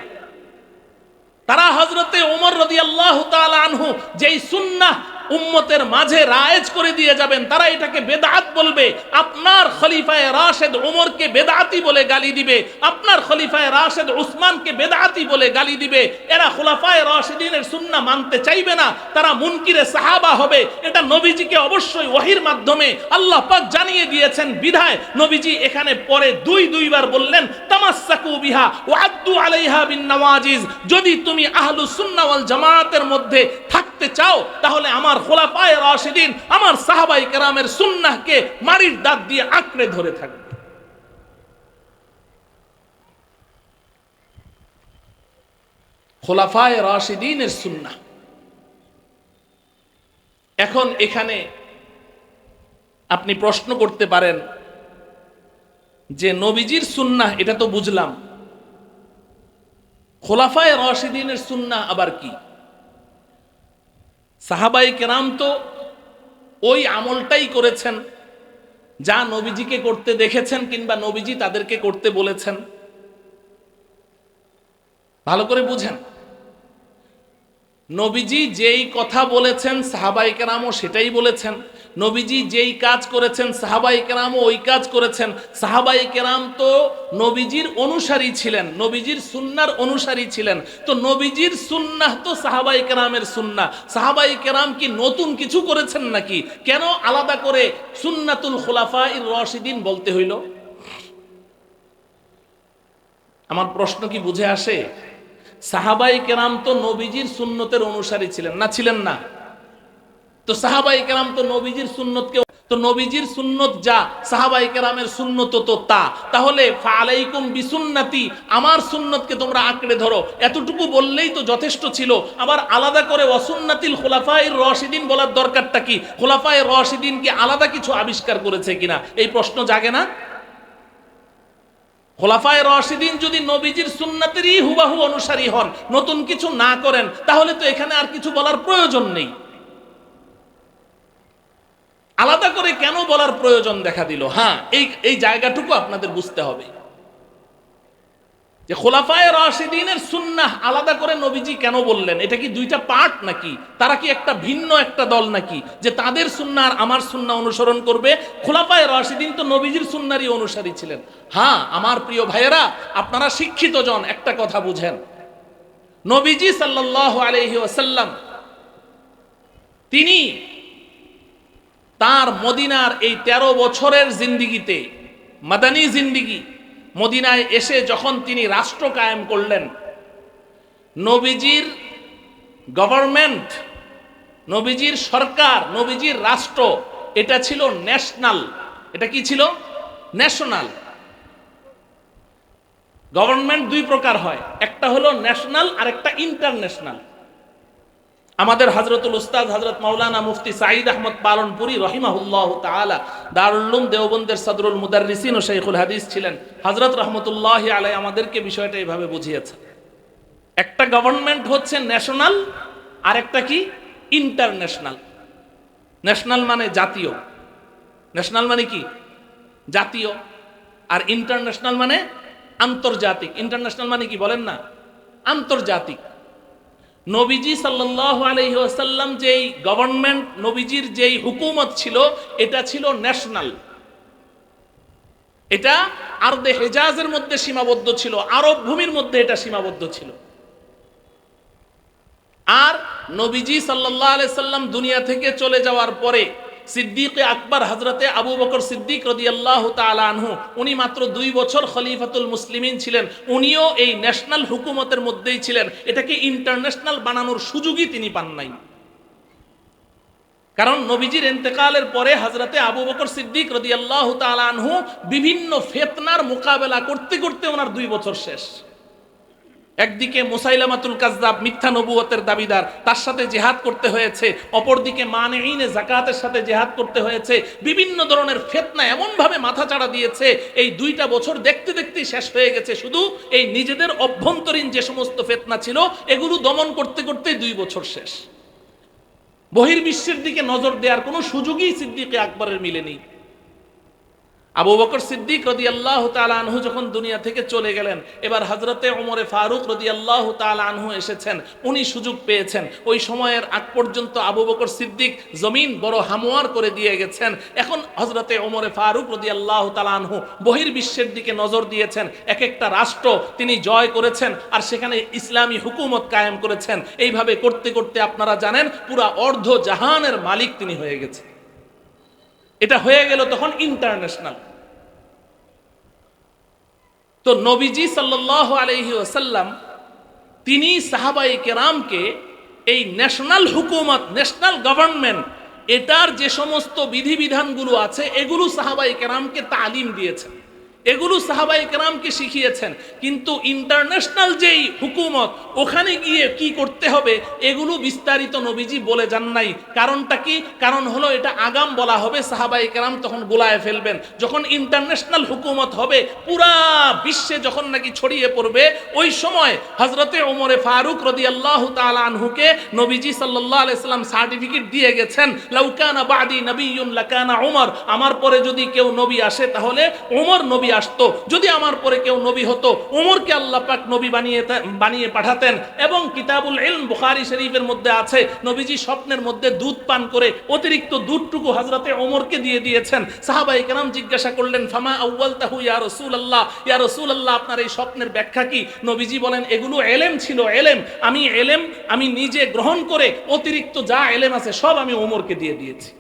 তারা হযরতে ওমর রাদিয়াল্লাহু তাআলা আনহু যেই সুন্নাহ উম্মতের মাঝে রায়েজ করে দিয়ে যাবেন, তারা এটাকে বেদাত বলবে। আপনার খলিফায়ে রাশেদ ওমরকে বেদাতি বলে গালি দিবে, আপনার খলিফায়ে রাশেদ উসমানকে বেদাতি বলে গালি দিবে। এরা খুলাফায়ে রাশিদিনের সুন্নাহ মানতে চাইবে না, তারা মুনকিরে সাহাবা হবে। এটা নবীজিকে অবশ্যই ওহীর মাধ্যমে আল্লাহ পাক জানিয়ে দিয়েছেন বিধায় নবীজি এখানে পরে দুইবার বললেন তামাসসাকু বিহা ওয়া আদ্দু আলাইহা বিন নওয়াজিজ। যদি তুমি আহলুস সুন্নাহ ওয়াল জামাতের মধ্যে থাকতে চাও তাহলে আমার খুলাফায়ে রাশিদিন, আমার সাহাবায়ে কেরামের সুন্নাহকে মারির দাঁত দিয়ে আঁকড়ে ধরে থাকবে। খুলাফায়ে রাশিদিনের সুন্নাহ। এখন এখানে আপনি প্রশ্ন করতে পারেন যে নবীজির সুন্নাহ এটা তো বুঝলাম, খুলাফায়ে রাশিদিনের সুন্নাহ আবার কি? সাহাবায়ে কেরাম তো ওই আমলটাই করেছেন যা নবীজিকে করতে দেখেছেন কিংবা নবীজি তাদেরকে করতে বলেছেন। ভালো করে বুঝেন, নবীজি যেই কথা বলেছেন সাহাবায়ে কেরামও সেটাই বলেছেন, নবীজি যেই কাজ করেছেন সাহাবায়ে কেরামও ওই কাজ করেছেন। সাহাবায়ে কেরাম তো নবীজির অনুসারী ছিলেন, নবীজির সুন্নাহর অনুসারী ছিলেন। তো নবীজির সুন্নাহ তো সাহাবায়ে কেরামের সুন্নাহ। সাহাবায়ে কেরাম কি নতুন কিছু করেছেন নাকি? কেন আলাদা করে সুন্নাতুল খুলাফায়ে রাশিদিন বলতে হইল? আমার প্রশ্ন কি বুঝে আসে? সাহাবায়ে কেরাম তো নবীজির সুন্নতের অনুসারী ছিলেন না, ছিলেন না? তো সাহাবায়ে কেরাম তো নবীজির সুন্নতকে, তো নবীজির সুন্নত যা সাহাবায়ে কেরামের সুন্নত তো তা, তাহলে ফালাইকুম বিসুন্নতি, আমার সুন্নতকে তোমরা আঁকড়ে ধরো, এতটুকু বললেই তো যথেষ্ট ছিল। আবার আলাদা করে ওয়াসুন্নাতিল খুলাফায়ে রাশিদিন বলার দরকারটা কি? খুলাফায়ে রাশিদিন কি আলাদা কিছু আবিষ্কার করেছে কিনা এই প্রশ্ন জাগে না? খুলাফায়ে রাশিদিন যদি নবীজির সুন্নাতেরই হুবাহু অনুসারী হন, নতুন কিছু না করেন, তাহলে তো এখানে আর কিছু বলার প্রয়োজন নেই। আলাদা করে কেন বলার প্রয়োজন দেখা দিল? হ্যাঁ, এই জায়গাটুকু আপনাদের বুঝতে হবে যে খুলাফায়ে রাশিদিনের সুন্নাহ আলাদা করে নবীজি কেন বললেন। এটা কি দুইটা পার্ট নাকি? তারা কি একটা ভিন্ন একটা দল নাকি যে তাদের সুন্নাহ আর আমার সুন্নাহ অনুসরণ করবে? খুলাফায়ে রাশিদিন তো নবীজির সুন্নাহরই অনুসারী ছিলেন। হ্যাঁ আমার প্রিয় ভাইয়েরা, আপনারা শিক্ষিত জন, একটা কথা বুঝেন, নবীজি সাল্লাল্লাহু আলাইহি ওয়াসাল্লাম তিনি তার মদিনার এই 13 বছরের জিন্দিগিতে, মাদানী জিন্দিগি, মদিনায় এসে যখন তিনি রাষ্ট্র কায়েম করলেন, নবীজির গভর্নমেন্ট, নবীজির সরকার, নবীজির রাষ্ট্র এটা ছিল ন্যাশনাল। এটা কি ছিল? ন্যাশনাল। গভর্নমেন্ট দুই প্রকার হয়, একটা হলো ন্যাশনাল আর একটা ইন্টারন্যাশনাল। আমাদের হযরতুল উস্তাদ হযরত মাওলানা মুফতি সাঈদ আহমদ পালনপুরি রাহিমাহুল্লাহ তাআলা দারুল উলুম দেওবন্দের সদরুল মুদাররিসিন ও শাইখুল হাদিস ছিলেন। হযরত রাহমাতুল্লাহি আলাইহি আমাদেরকে বিষয়টা এইভাবে বুঝিয়েছে, একটা গভর্নমেন্ট হচ্ছে ন্যাশনাল আর একটা কি ইন্টারন্যাশনাল। ন্যাশনাল মানে জাতীয়, ন্যাশনাল মানে কি জাতীয়, আর ইন্টারন্যাশনাল মানে আন্তর্জাতিক। ইন্টারন্যাশনাল মানে কি বলেন না? আন্তর্জাতিক। নবীজি সাল্লাল্লাহু আলাইহি ওয়াসাল্লাম যেই গভর্নমেন্ট, নবীজির যেই হুকুমত ছিল এটা ছিল ন্যাশনাল। এটা আরদে হেজাজের মধ্যে সীমাবদ্ধ ছিল, আরব ভূমির মধ্যে এটা সীমাবদ্ধ ছিল। আর নবীজি সাল্লাল্লাহু আলাইহি সাল্লাম দুনিয়া থেকে চলে যাওয়ার পরে সিদ্দিকে আকবর হযরতে আবু বকর সিদ্দিক রাদিয়াল্লাহু তাআলা আনহু, উনি মাত্র 2 বছর খলিফাতুল মুসলিমিন ছিলেন, উনিও এই ন্যাশনাল হুকুমতের মধ্যেই ছিলেন। এটাকে ইন্টারন্যাশনাল বানানোর সুযোগই তিনি পান নাই। কারণ নবীজির ইন্তেকালের পরে হযরতে আবু বকর সিদ্দিক রাদিয়াল্লাহু তাআলা আনহু বিভিন্ন ফিতনার মোকাবেলা করতে করতে ওনার 2 বছর শেষ। একদিকে মুসাইলামাতুল কাযযাব মিথ্যা নবুয়তের দাবিদার, তার সাথে জিহাদ করতে হয়েছে। অপরদিকে মানেইনে যাকাতের সাথে জিহাদ করতে হয়েছে। বিভিন্ন ধরনের ফিতনা এমন ভাবে মাথাচাড়া দিয়েছে, এই 2টা বছর দেখতে দেখতেই শেষ হয়ে গেছে। শুধু এই নিজেদের অভ্যন্তরীণ যে সমস্ত ফিতনা ছিল এগুলো দমন করতে করতে 2 বছর শেষ। বহির্বিশ্বের দিকে নজর দেওয়ার কোনো সুযোগই সিদ্দিক আকবরের মিলেনি। আবু বকর সিদ্দিক রাদিয়াল্লাহু তাআলা আনহু যখন দুনিয়া থেকে চলে গেলেন, এবার হযরতে ওমরে ফারুক রাদিয়াল্লাহু তাআলা আনহু এসেছেন, উনি সুযোগ পেয়েছেন। ওই সময়ের আগ পর্যন্ত আবু বকর সিদ্দিক জমিন বড় হামোয়ার করে দিয়ে গেছেন। এখন হযরতে ওমরে ফারুক রাদিয়াল্লাহু তাআলা আনহু বহির্বিশ্বের দিকে নজর দিয়েছেন। এক একটা রাষ্ট্র তিনি জয় করেছেন আর সেখানে ইসলামী হুকুমত কায়েম করেছেন। এইভাবে করতে করতে আপনারা জানেন পুরা অর্ধ জাহানের মালিক তিনি হয়ে গেছেন। এটা হয়ে গেল তখন ইন্টারন্যাশনাল। তো নবীজি সাল্লাল্লাহু আলাইহি ওয়াসাল্লাম তিনি সাহাবায়ে কেরামকে এই ন্যাশনাল হুকুমত, ন্যাশনাল গভর্নমেন্ট, এটার যে সমস্ত বিধিবিধানগুলো আছে এগুলো সাহাবায়ে কেরামকে তালিম দিয়েছেন, এগুলো সাহাবায়ে কেরামকে শিখিয়েছেন। কিন্তু ইন্টারন্যাশনাল যেই হুকুমত, ওখানে গিয়ে কি করতে হবে এগুলো বিস্তারিত নবীজি বলে যান নাই। কারণটা কি? কারণ হলো এটা আগাম বলা হবে, সাহাবায়ে কেরাম তখন গোলায় ফেলবেন। যখন ইন্টারন্যাশনাল হুকুমত হবে, পুরা বিশ্বে যখন নাকি ছড়িয়ে পড়বে, ওই সময় হযরতে ওমরে ফারুক রাদিয়াল্লাহু তাআলা আনহুকে নবীজি সাল্লাল্লাহু আলাইহি সাল্লাম সার্টিফিকেট দিয়ে গেছেন, লাউ কানা বাদি নবিয়্যুন লাকানা উমর, আমার পরে যদি কেউ নবী আসে তাহলে ওমর নবী আসতো। যদি আমার পরে কেউ নবী হতো, ওমরকে আল্লাহ পাক নবী বানিয়ে পাঠাতেন। এবং কিতাবুল ইলম বুখারী শরীফের মধ্যে আছে, নবীজি স্বপ্নের মধ্যে দুধ পান করে অতিরিক্ত দুধটুকু হযরতে ওমরকে দিয়ে দিয়েছেন। সাহাবায়ে কেরাম জিজ্ঞাসা করলেন, ফামা আউয়ালতাহু ইয়া রাসূলুল্লাহ, ইয়া রাসূলুল্লাহ আপনার এই স্বপ্নের ব্যাখ্যা কি? নবীজি বলেন, এগুলো এলেম ছিল, এলেম। আমি নিজে গ্রহণ করে অতিরিক্ত যা এলেম আছে সব আমি ওমরকে দিয়ে দিয়েছি।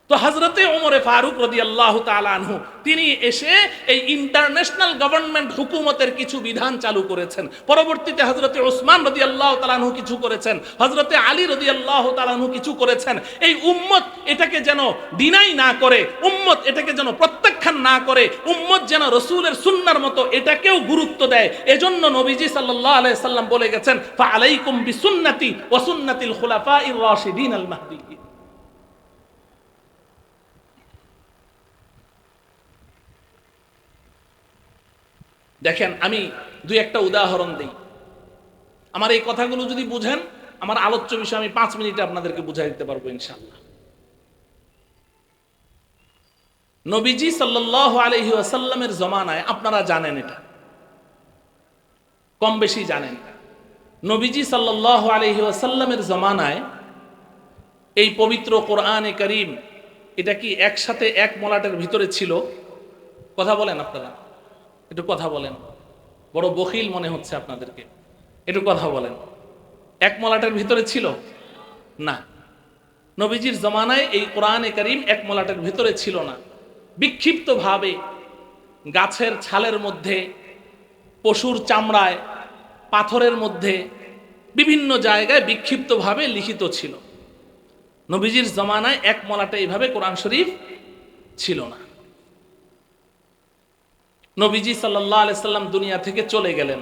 তো হযরতে ওমরে ফারুক রাদিয়াল্লাহু তাআলা আনহু তিনি এসে এই ইন্টারন্যাশনাল গভর্নমেন্ট হুকুমতের কিছু বিধান চালু করেছেন। পরবর্তীতে হযরতে ওসমান রাদিয়াল্লাহু তাআলা আনহু কিছু করেছেন, হযরতে আলী রাদিয়াল্লাহু তাআলা আনহু কিছু করেছেন। এই উম্মত এটাকে যেন ডিনাই না করে, উম্মত এটাকে যেন প্রত্যাখ্যান না করে, উম্মত যেন রাসূলের সুন্নাহর মতো এটাকেও গুরুত্ব দেয়। এজন্য নবীজি সাল্লাল্লাহু আলাইহি সাল্লাম বলে গেছেন, ফা আলাইকুম বিসুন্নতি ওয়া সুন্নাতিল খুলাফাইর রাশিদিন আল মাহদিয়্যিন। দেখেন, আমি 2-1টা উদাহরণ দিই। আমার এই কথাগুলো যদি বুঝেন, আমার আলোচ্য বিষয় আমি 5 মিনিটে আপনাদেরকে বুঝাই দিতে পারবো ইনশাআল্লাহ। নবীজি সাল্লাল্লাহু আলাইহি ওয়াসাল্লামের জমানায়, আপনারা জানেন এটা, কম বেশি জানেন, নবীজি সাল্লাল্লাহু আলাইহি ওয়াসাল্লামের জমানায় এই পবিত্র কোরআনে কারীম এটা কি একসাথে এক মলাটের ভিতরে ছিল? কথা বলেন আপনারা, একটু কথা বলেন। বড় বখিল মনে হচ্ছে আপনাদেরকে, একটু কথা বলেন। এক মলাটের ভিতরে ছিল না। নবীজির জমানায় এই কোরআনে কারীম এক মলাটের ভিতরে ছিল না। বিক্ষিপ্তভাবে গাছের ছালের মধ্যে, পশুর চামড়ায়, পাথরের মধ্যে, বিভিন্ন জায়গায় বিক্ষিপ্তভাবে লিখিত ছিল। নবীজির জমানায় এক মলাটে এইভাবে কোরআন শরীফ ছিল না। নবীজি সাল্লাল্লাহু আলাইহি সাল্লাম দুনিয়া থেকে চলে গেলেন।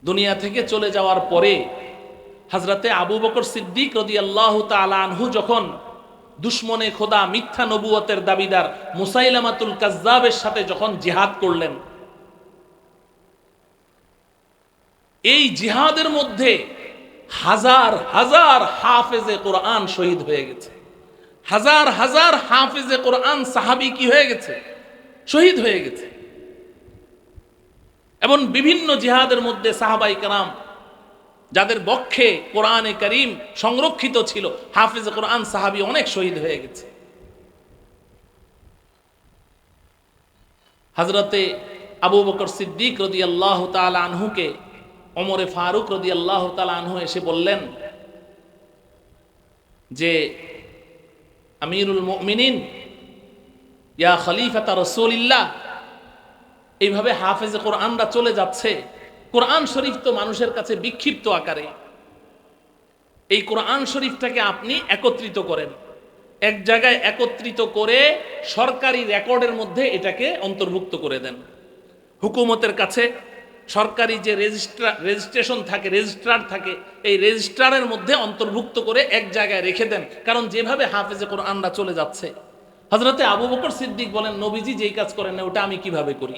দুনিয়া থেকে চলে যাওয়ার পরে হযরতে আবু বকর সিদ্দিক রাদিয়াল্লাহু তাআলা আনহু যখন দুশমনে খোদা, মিথ্যা নবুয়তের দাবিদার মুসাইলামাতুল কাযযাবের সাথে যখন জিহাদ করলেন, এই জিহাদের মধ্যে হাজার হাজার হাফেজে কোরআন শহীদ হয়ে গেছে। হাজার হাজার হাফেজে কোরআন সাহাবী কি হয়ে গেছে? শহীদ হয়ে গেছে। এবং বিভিন্ন জিহাদের মধ্যে সাহাবায়ে কেরাম যাদের বক্ষে কোরআনে কারীম সংরক্ষিত ছিল, হাফেজে কোরআন সাহাবী অনেক শহীদ হয়ে গেছে। হযরতে আবু বকর সিদ্দিক রাদিয়াল্লাহু তাআলা আনহুকে ওমরে ফারুক রাদিয়াল্লাহু তাআলা আনহু এসে বললেন যে, আমিরুল মুমিনিন, ইয়া খলিফাতা রাসূলিল্লাহ, এইভাবে হাফেজে কোরআনরা চলে যাচ্ছে। কোরআন শরীফ তো মানুষের কাছে বিক্ষিপ্ত আকারে, এই কোরআন শরীফটাকে আপনি একত্রিত করেন, এক জায়গায় একত্রিত করে সরকারি রেকর্ডের মধ্যে এটাকে অন্তর্ভুক্ত করে দেন। হুকুমতের কাছে সরকারি যে রেজিস্ট্রেশন থাকে, রেজিস্ট্রার থাকে, এই রেজিস্ট্রারের মধ্যে অন্তর্ভুক্ত করে এক জায়গায় রেখে দেন। কারণ যেভাবে হাফেজে কোরআনরা চলে যাচ্ছে, হযরতে আবু বকর সিদ্দিক বলেন নবীজি যেই কাজ করেন না ওটা আমি কিভাবে করি।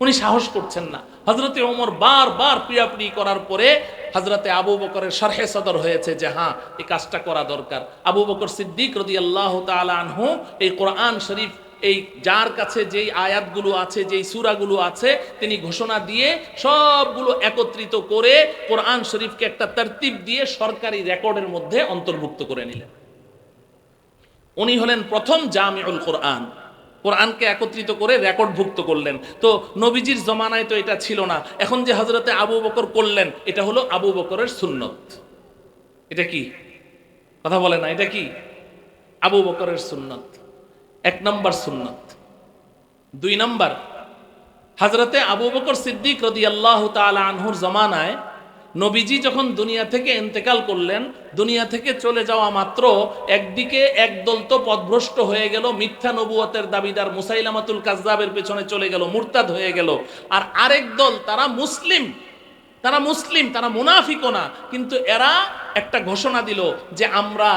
উনি সাহস করছেন না। হযরতে ওমর বারবার পিড়াপিড়ি করার পরে হযরতে আবু বকরের শরহে সদর হয়েছে যে হ্যাঁ এই কাজটা করা দরকার। আবু বকর সিদ্দিক রাদিয়াল্লাহু তাআলা আনহু এই কোরআন শরীফ, এই যার কাছে যেই আয়াতগুলো আছে, যেই সূরাগুলো আছে, তিনি ঘোষণা দিয়ে সবগুলো একত্রিত করে কোরআন শরীফকে একটা তরতিব দিয়ে সরকারি রেকর্ডের মধ্যে অন্তর্ভুক্ত করে নিলেন। উনি হলেন প্রথম জামিউল কোরআন, কোরআনকে একত্রিত করে রেকর্ডভুক্ত করলেন। তো নবীজির জমানায় তো এটা ছিল না। এখন যে হযরতে আবু বকর করলেন, এটা হলো আবু বকরের সুন্নত। এটা কি কথা বলে না? এটা কি আবু বকরের সুন্নত? এক নম্বর সুন্নত। দুই নম্বর, হযরতে আবু বকর সিদ্দিক রাদিয়াল্লাহু তাআলা আনহুর জমানায় নবীজি যখন দুনিয়া থেকে ইন্তেকাল করলেন, দুনিয়া থেকে চলে যাওয়া মাত্র একদিকে একদল তো পথভ্রষ্ট হয়ে গেল, মিথ্যা নবুয়তের দাবিদার মুসাইলামাতুল কাজ্জাবের পেছনে চলে গেল, মুরতাদ হয়ে গেল। আর আরেক দল তারা মুসলিম, তারা মুনাফিকও না, কিন্তু এরা একটা ঘোষণা দিল যে আমরা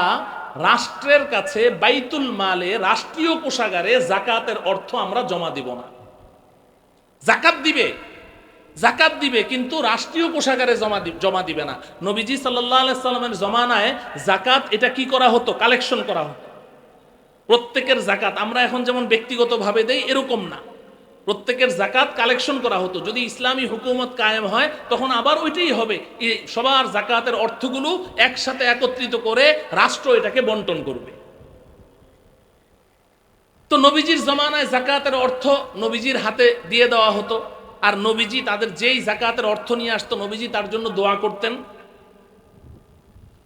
রাষ্ট্রের কাছে বাইতুল মালে, রাষ্ট্রীয় কোষাগারে যাকাতের অর্থ আমরা জমা দিব না। জাকাত দিবে কিন্তু রাষ্ট্রীয় কোষাগারে জমা দিবে না। নবীজি সাল্লাল্লাহু আলাইহি সাল্লামের জমানায় জাকাত এটা কি করা হতো? কালেকশন করা হতো। প্রত্যেকের জাকাত আমরা এখন যেমন ব্যক্তিগতভাবে দেই এরকম না, প্রত্যেকের জাকাত কালেকশন করা হতো। যদি ইসলামী হুকুমত কায়েম হয় তখন আবার ওইটাই হবে, সবার জাকাতের অর্থগুলো একসাথে একত্রিত করে রাষ্ট্র এটাকে বন্টন করবে। তো নবীজির জমানায় জাকাতের অর্থ নবীজির হাতে দিয়ে দেওয়া হতো, আর নবীজি তাদের যেই জাকাতের অর্থ নিয়ে আসতো নবীজি তার জন্য দোয়া করতেন,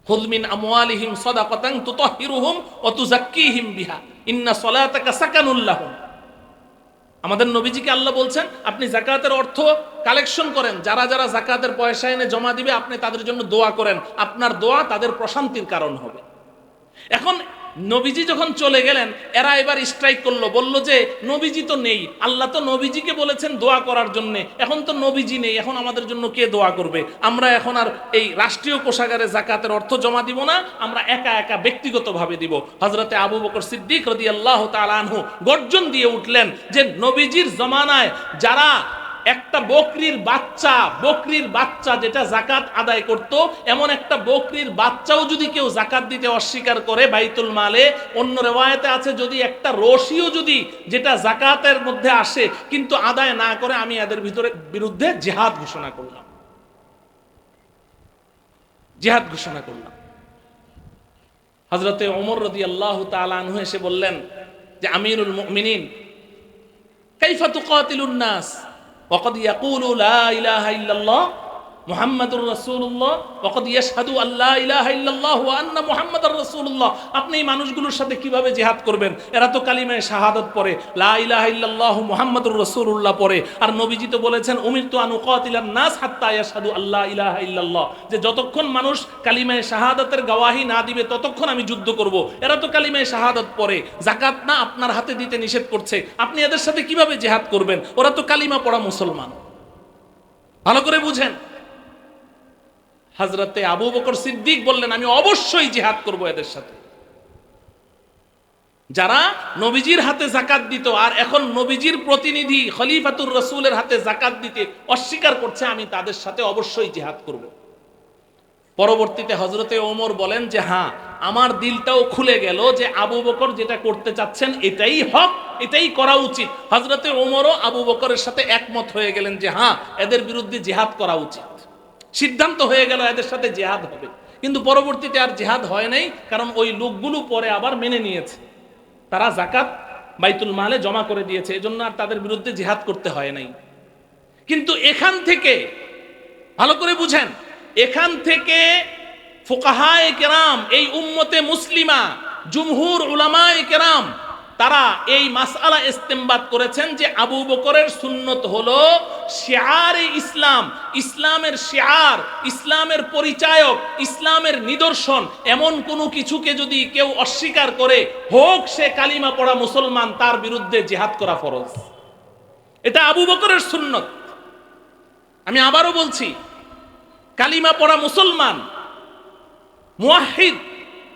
খুয মিন আমওয়ালিহিম সাদাকাতান তুতাহহিরুহুম ওয়া তুযাক্কিহিম বিহা ইন্না সলাতাকা সাকানুল লাহুম। আমাদের নবীজিকে আল্লাহ বলছেন আপনি জাকাতের অর্থ কালেকশন করেন, যারা যারা জাকাতের পয়সা এনে জমা দিবে আপনি তাদের জন্য দোয়া করেন, আপনার দোয়া তাদের প্রশান্তির কারণ হবে। এখন নবীজি যখন চলে গেলেন, এরা এবার স্ট্রাইক করলো, বলল যে নবীজি তো নেই, আল্লাহ তো নবীজিকে বলেছেন দোয়া করার জন্য, এখন তো নবীজি নেই, এখন আমাদের জন্য কে দোয়া করবে? আমরা এখন আর এই রাষ্ট্রীয় কোষাগারে জাকাতের অর্থ জমা দিব না, আমরা একা একা ব্যক্তিগতভাবে দিব। হযরতে আবু বকর সিদ্দিক রাদিয়াল্লাহু তাআলা আনহু গর্জন দিয়ে উঠলেন যে নবীজির জমানায় যারা একটা বকরির বাচ্চা যেটা জাকাত আদায় করত, এমন একটা বকরির বাচ্চাও যদি কেউ জাকাত দিতে অস্বীকার করে বাইতুল মালে, অন্য রিওয়ায়াতে আছে যদি একটা রশিও যদি যেটা জাকাতের মধ্যে আসে কিন্তু আদায় না করে, আমি এদের বিরুদ্ধে জিহাদ ঘোষণা করলাম। হযরতে ওমর রাদিয়াল্লাহু তাআলা আনহু এসে বললেন যে আমিরুল মুমিনিন কাইফা তুকাতিলুন নাস ওয়াকাদ ইয়াকুলু লা ইলাহা ইল্লাল্লাহ মুহাম্মাদুর রাসূলুল্লাহ ওয়াকাদ ইয়াশহাদু আল্লা ইলাহা ইল্লাল্লাহ ওয়া আন্না মুহাম্মাদার রাসূলুল্লাহ। আপনি এই মানুষগুলোর সাথে কিভাবে জিহাদ করবেন? এরা তো কালিমায়ে শাহাদাত পড়ে, লা ইলাহা ইল্লাল্লাহ মুহাম্মাদুর রাসূলুল্লাহ পড়ে, আর নবীজি তো বলেছেন উমিরতু আন উকাতিলান নাস হাত্তা ইয়াশহাদু আল্লা ইলাহা ইল্লাল্লাহ, যে যতক্ষণ মানুষ কালিমায়ে শাহাদাতের গওয়াহি না দিবে ততক্ষণ আমি যুদ্ধ করব। এরা তো কালিমায়ে শাহাদাত পড়ে, যাকাত না আপনার হাতে দিতে নিষেধ করছে, আপনি এদের সাথে কিভাবে জিহাদ করবেন? ওরা তো কালিমা পড়া মুসলমান। ভালো করে বুঝেন। হযরতে আবু বকর সিদ্দিক বললেন আমি অবশ্যই জিহাদ করব এদের সাথে, যারা নবীজির হাতে যাকাত দিত আর এখন নবীজির প্রতিনিধি খলিফাতুর রাসূলের হাতে যাকাত দিতে অস্বীকার করছে, আমি তাদের সাথে অবশ্যই জিহাদ করব। পরবর্তীতে হযরতে ওমর বলেন যে হ্যাঁ, আমার দিলটাও খুলে গেল যে আবু বকর যেটা করতে চাচ্ছেন এটাই হক, এটাই করা উচিত। হযরতে ওমরও আবু বকরের সাথে একমত হয়ে গেলেন যে হ্যাঁ, এদের বিরুদ্ধে জিহাদ করা উচিত। সিদ্ধান্ত হয়ে গেল এদের সাথে জিহাদ হবে। কিন্তু পরবর্তীতে আর জিহাদ হয় নাই, কারণ ওই লোকগুলো পরে আবার মেনে নিয়েছে, তারা যাকাত বাইতুল মালে জমা করে দিয়েছে, এজন্য আর তাদের বিরুদ্ধে জিহাদ করতে হয় নাই। কিন্তু এখান থেকে ভালো করে বুঝেন, এখান থেকে ফুকাহায়ে কেরাম, এই উম্মতে মুসলিমা, জুমহুর উলামায়ে কেরাম, তারা এই মাসআলা ইস্তেমবাত করেছেন যে আবু বকরের সুন্নত হলো শিআরে ইসলাম, ইসলামের শিআর, ইসলামের পরিচায়ক, ইসলামের নিদর্শন। এমন কোনো কিছুকে যদি কেউ অস্বীকার করে, হোক সে কালিমা পড়া মুসলমান, তার বিরুদ্ধে জিহাদ করা ফরজ। এটা আবু বকরের সুন্নত। আমি আবারও বলছি, কালিমা পড়া মুসলমান, মুয়াহিদ,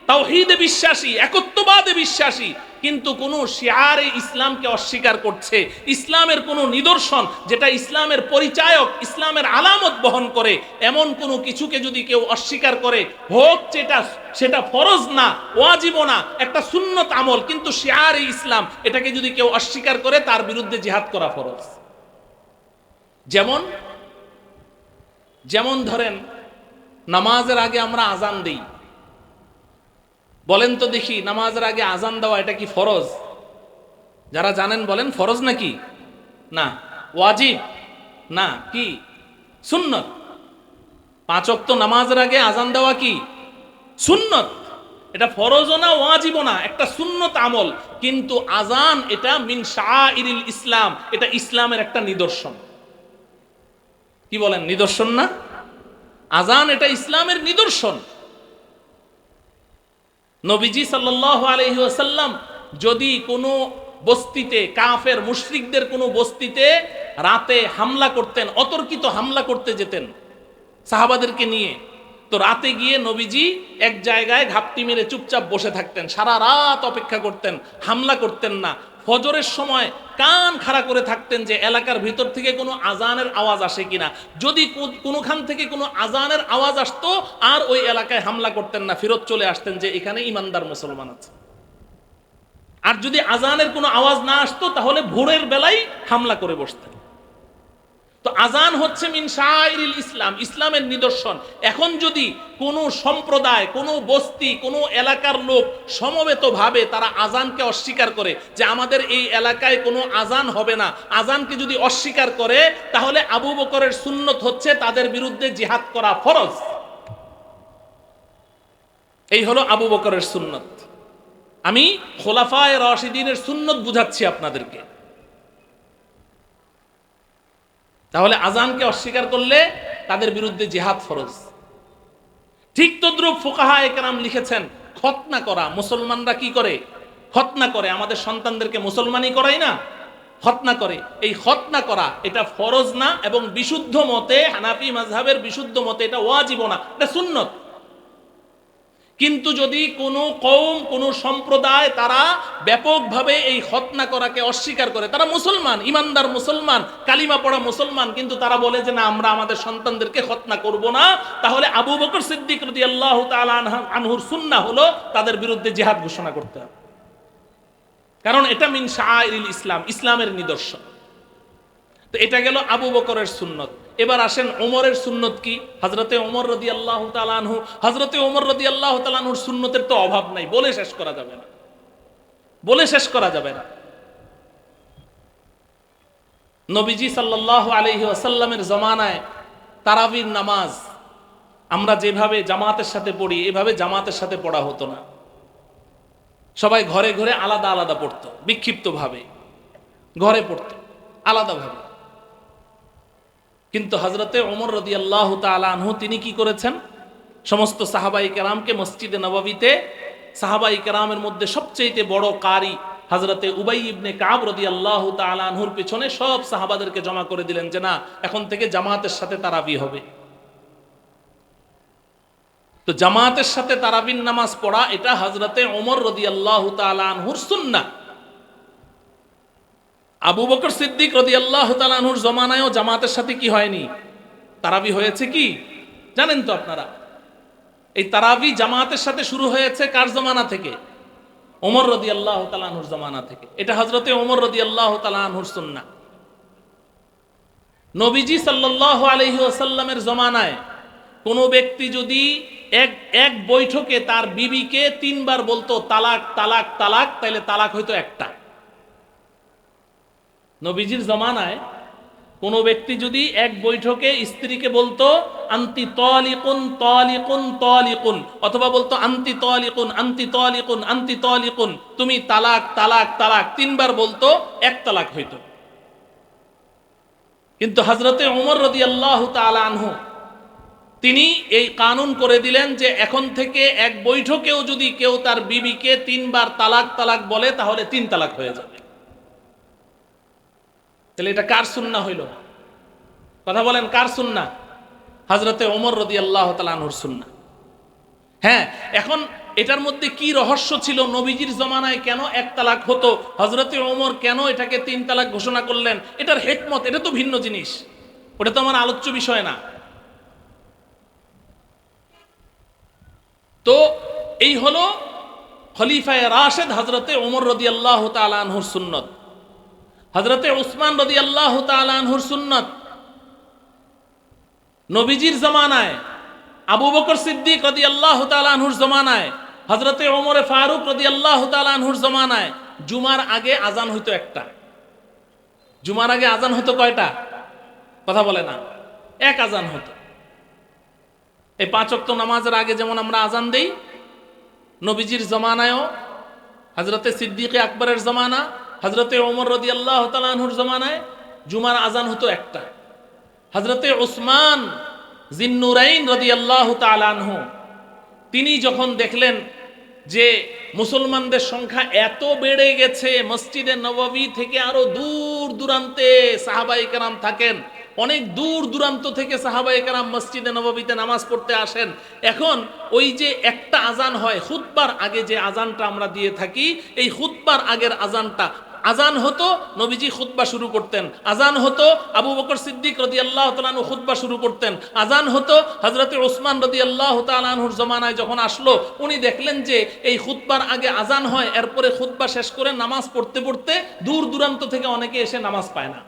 তাওহীদে বিশ্বাসী, একত্ববাদে বিশ্বাসী, কিন্তু কোন শিয়ারে ইসলামকে অস্বীকার করছে, ইসলামের কোন নিদর্শন যেটা ইসলামের পরিচায়ক, ইসলামের আলামত বহন করে, এমন কোনো কিছুকে যদি কেউ অস্বীকার করে, হোক সেটা ফরজ না, ওয়াজিব না, একটা সুন্নত আমল, কিন্তু শিয়ারে ইসলাম এটাকে যদি কেউ অস্বীকার করে, তার বিরুদ্ধে জিহাদ করা ফরজ। যেমন ধরেন, নামাজের আগে আমরা আজান দেই। বলেন তো দেখি, নামাজের আগে আজান দেওয়া এটা কি ফরজ? যারা জানেন বলেন, ফরজ নাকি? না। ওয়াজিব? না। কি? সুন্নত। 5 ওয়াক্ত নামাজের আগে আজান দেওয়া কি সুন্নত? এটা ফরজও না, ওয়াজিবও না, একটা সুন্নত আমল। কিন্তু আজান এটা মিন শাআইরিল ইসলাম, এটা ইসলামের একটা নিদর্শন। কি বলেন, নিদর্শন না? আজান এটা ইসলামের নিদর্শন। নবীজি সাল্লাল্লাহু আলাইহি ওয়াসাল্লাম যদি কোনো বস্তিতে, কাফের মুশরিকদের কোনো বস্তিতে রাতে হামলা করতেন, অতর্কিত হামলা করতে যেতেন সাহাবাদেরকে নিয়ে, তো রাতে গিয়ে নবীজি এক জায়গায় ঘাপটি মেরে চুপচাপ বসে থাকতেন, সারা রাত অপেক্ষা করতেন, হামলা করতেন না। ফজরের সময় কান খাড়া করে থাকতেন যে এলাকার ভিতর থেকে কোনো আজানের আওয়াজ আসে কিনা। যদি কোনোখান থেকে কোনো আজানের আওয়াজ আসতো, আর ওই এলাকায় হামলা করতেন না, ফেরত চলে আসতেন যে এখানে ইমানদার মুসলমান আছে। আর যদি আজানের কোনো আওয়াজ না আসতো, তাহলে ভোরের বেলায় হামলা করে বসতেন। তো আজান হচ্ছে মিন শাআইরিল ইসলাম, ইসলামের নিদর্শন। এখন যদি কোনো সম্প্রদায়, কোনো বস্তি, কোনো এলাকার লোক সমবেতভাবে তারা আজানকে অস্বীকার করে, যে আমাদের এই এলাকায় কোনো আজান হবে না, আজানকে যদি অস্বীকার করে, তাহলে আবু বকরের সুন্নত হচ্ছে তাদের বিরুদ্ধে জিহাদ করা ফরজ। এই হলো আবু বকরের সুন্নত। আমি খোলাফায়ে রাশিদিনের সুন্নত বুঝাচ্ছি আপনাদেরকে। তাহলে আজানকে অস্বীকার করলে তাদের বিরুদ্ধে জিহাদ ফরজ। ঠিক তদ্রুপ ফুকাহায়ে কেরাম লিখেছেন, খতনা করা, মুসলমানরা কি করে? খতনা করে। আমাদের সন্তানদেরকে মুসলমানই করাই না, খতনা করে। এই খতনা করা এটা ফরজ না, এবং বিশুদ্ধ মতে, হানাফি মাযহাবের বিশুদ্ধ মতে এটা ওয়াজিব না, এটা সুন্নত। কিন্তু যদি কোনো কওম, কোনো সম্প্রদায় তারা ব্যাপকভাবে এই খতনা করাকে অস্বীকার করে, তারা মুসলমান, ইমানদার মুসলমান, কালিমা পড়া মুসলমান, কিন্তু তারা বলে যে না, আমরা আমাদের সন্তানদেরকে খতনা করব না, তাহলে আবু বকর সিদ্দিক রাদিয়াল্লাহু তাআলা আনহুর সুন্নাহ হলো তাদের বিরুদ্ধে জিহাদ ঘোষণা করতে হবে। কারণ এটা মিন শাআইরিল ইসলাম, ইসলামের নিদর্শন। তো এটা গেল আবু বকরের সুন্নত। এবার আসেন ওমরের সুন্নত কি? হযরতে ওমর রাদিয়াল্লাহু তাআলা আনহু, হযরতে ওমর রাদিয়াল্লাহু তাআলা আনহুর সুন্নতের তো অভাব নাই, বলে শেষ করা যাবে না, বলে শেষ করা যাবে না। নবীজি সাল্লাল্লাহু আলাইহি ওয়াসাল্লামের জমানায় তারাবির নামাজ আমরা যেভাবে জামাতের সাথে পড়ি, এভাবে জামাতের সাথে পড়া হতো না। সবাই ঘরে ঘরে আলাদা আলাদা পড়তো, বিক্ষিপ্তভাবে ঘরে পড়তো আলাদাভাবে। কিন্তু হযরতে ওমর রাদিয়াল্লাহু তাআলা আনহু তিনি কি করেছেন? সমস্ত সাহাবায়ে কেরামকে মসজিদে নববীতে, সাহাবায়ে কেরামের মধ্যে সবচেয়ে বড় কারি হযরতে উবাই ইবনে কাব রাদিয়াল্লাহু তাআলা আনহুর পেছনে সব সাহাবাদেরকে জমা করে দিলেন যে না, এখন থেকে জামাতের সাথে তারাবি হবে। তো জামাতের সাথে তারাবির নামাজ পড়া এটা হযরতে ওমর রাদিয়াল্লাহু তাআলা আনহুর সুন্নাহ। আবু বকর সিদ্দিক রাদিয়াল্লাহু তাআলা আনহুর জমানায়ও জামাতের সাথে কি হয়নি? তারাবি হয়েছে কি জানেন তো আপনারা? এই তারাবি জামাতের সাথে শুরু হয়েছে কার জমানা থেকে? ওমর রাদিয়াল্লাহু তাআলা আনহুর জমানা থেকে। এটা হযরতে ওমর রাদিয়াল্লাহু তাআলা আনহুর সুন্নাহ। নবীজি সাল্লাল্লাহু আলাইহি ওয়াসাল্লামের জমানায় কোনো ব্যক্তি যদি এক বৈঠকে তার বিবিকে 3 বার বলতো তালাক তালাক তালাক, তাহলে তালাক হয়তো একটা। নবীজির জমানায় কোনো ব্যক্তি যদি এক বৈঠকে স্ত্রীকে বলতো আনতি তালিকুন তালিকুন তালিকুন, অথবা বলতো আনতি তালিকুন আনতি তালিকুন আনতি তালিকুন, তুমি তালাক তালাক তালাক, 3 বার বলতো, এক তালাক হইতো। কিন্তু হযরতে ওমর রাদিয়াল্লাহু তাআলা আনহু তিনি এই কানুন করে দিলেন যে এখন থেকে এক বৈঠকেও যদি কেউ তার বিবিকে 3 বার তালাক তালাক বলে, তাহলে 3 তালাক হয়ে যাবে। তাহলে এটা কার সুন্নাহ হইল? কথা বলেন, কার সুন্নাহ? হযরতে ওমর রাদিয়াল্লাহু তাআলা আনহুর সুন্নাহ। হ্যাঁ, এখন এটার মধ্যে কি রহস্য ছিল? নবীজির জমানায় কেন এক তালাক হতো, হযরতে ওমর কেন এটাকে 3 তালাক ঘোষণা করলেন, এটার হিকমত, এটা তো ভিন্ন জিনিস, ওটা তো আমার আলোচ্য বিষয় না। তো এই হলো খলিফায়ে রাশেদ হযরতে ওমর রাদিয়াল্লাহু তাআলা আনহুর সুন্নত, হযরতে উসমান রাদিয়াল্লাহু তাআলা আনহুর সুন্নত। নবীজির জমানায় আবু বকর সিদ্দিক রাদিয়াল্লাহু তাআলা আনহুর জমানায়, হযরতে ওমর ফারুক রাদিয়াল্লাহু তাআলা আনহুর জমানায় জুমার আগে আজান হইতো একটা। জুমার আগে আজান হতো কয়টা? কথা বলে না, এক আজান হতো। এই 5 ওয়াক্ত নামাজের আগে যেমন আমরা আজান দেই, নবীজির জমানায়ও হযরতে সিদ্দিক আকবরের জমানা, হযরতে ওমর রাদিয়াল্লাহু তাআলা আনহুর জমানায় জুমার আজান হতো একটা। হযরতে উসমান জিন্নুরাইন রাদিয়াল্লাহু তাআলা আনহু, তিনি যখন দেখলেন যে মুসলমানদের সংখ্যা এত বেড়ে গেছে, মসজিদে নববী থেকে আরো দূর দূরান্তে সাহাবায়ে কেরাম থাকেন, অনেক দূর দূরান্ত থেকে সাহাবায়ে কেরাম মসজিদে নববীতে নামাজ পড়তে আসেন। এখন ওই যে একটা আজান হয় খুতবার আগে, যে আজানটা আমরা দিয়ে থাকি, এই খুতবার আগের আজানটা, আজান হতো নবীজি খুতবা শুরু করতেন, আজান হতো আবু বকর সিদ্দিক রাদিয়াল্লাহু তাআলা আনহু খুতবা শুরু করতেন, আজান হতো হযরতে ওসমান রাদিয়াল্লাহু তাআলা আনহুর জমানায় যখন আসলো, উনি দেখলেন যে এই খুতবার আগে আজান হয়, এরপরে খুতবা শেষ করে নামাজ পড়তে পড়তে দূর দূরান্ত থেকে অনেকে এসে নামাজ পায় না,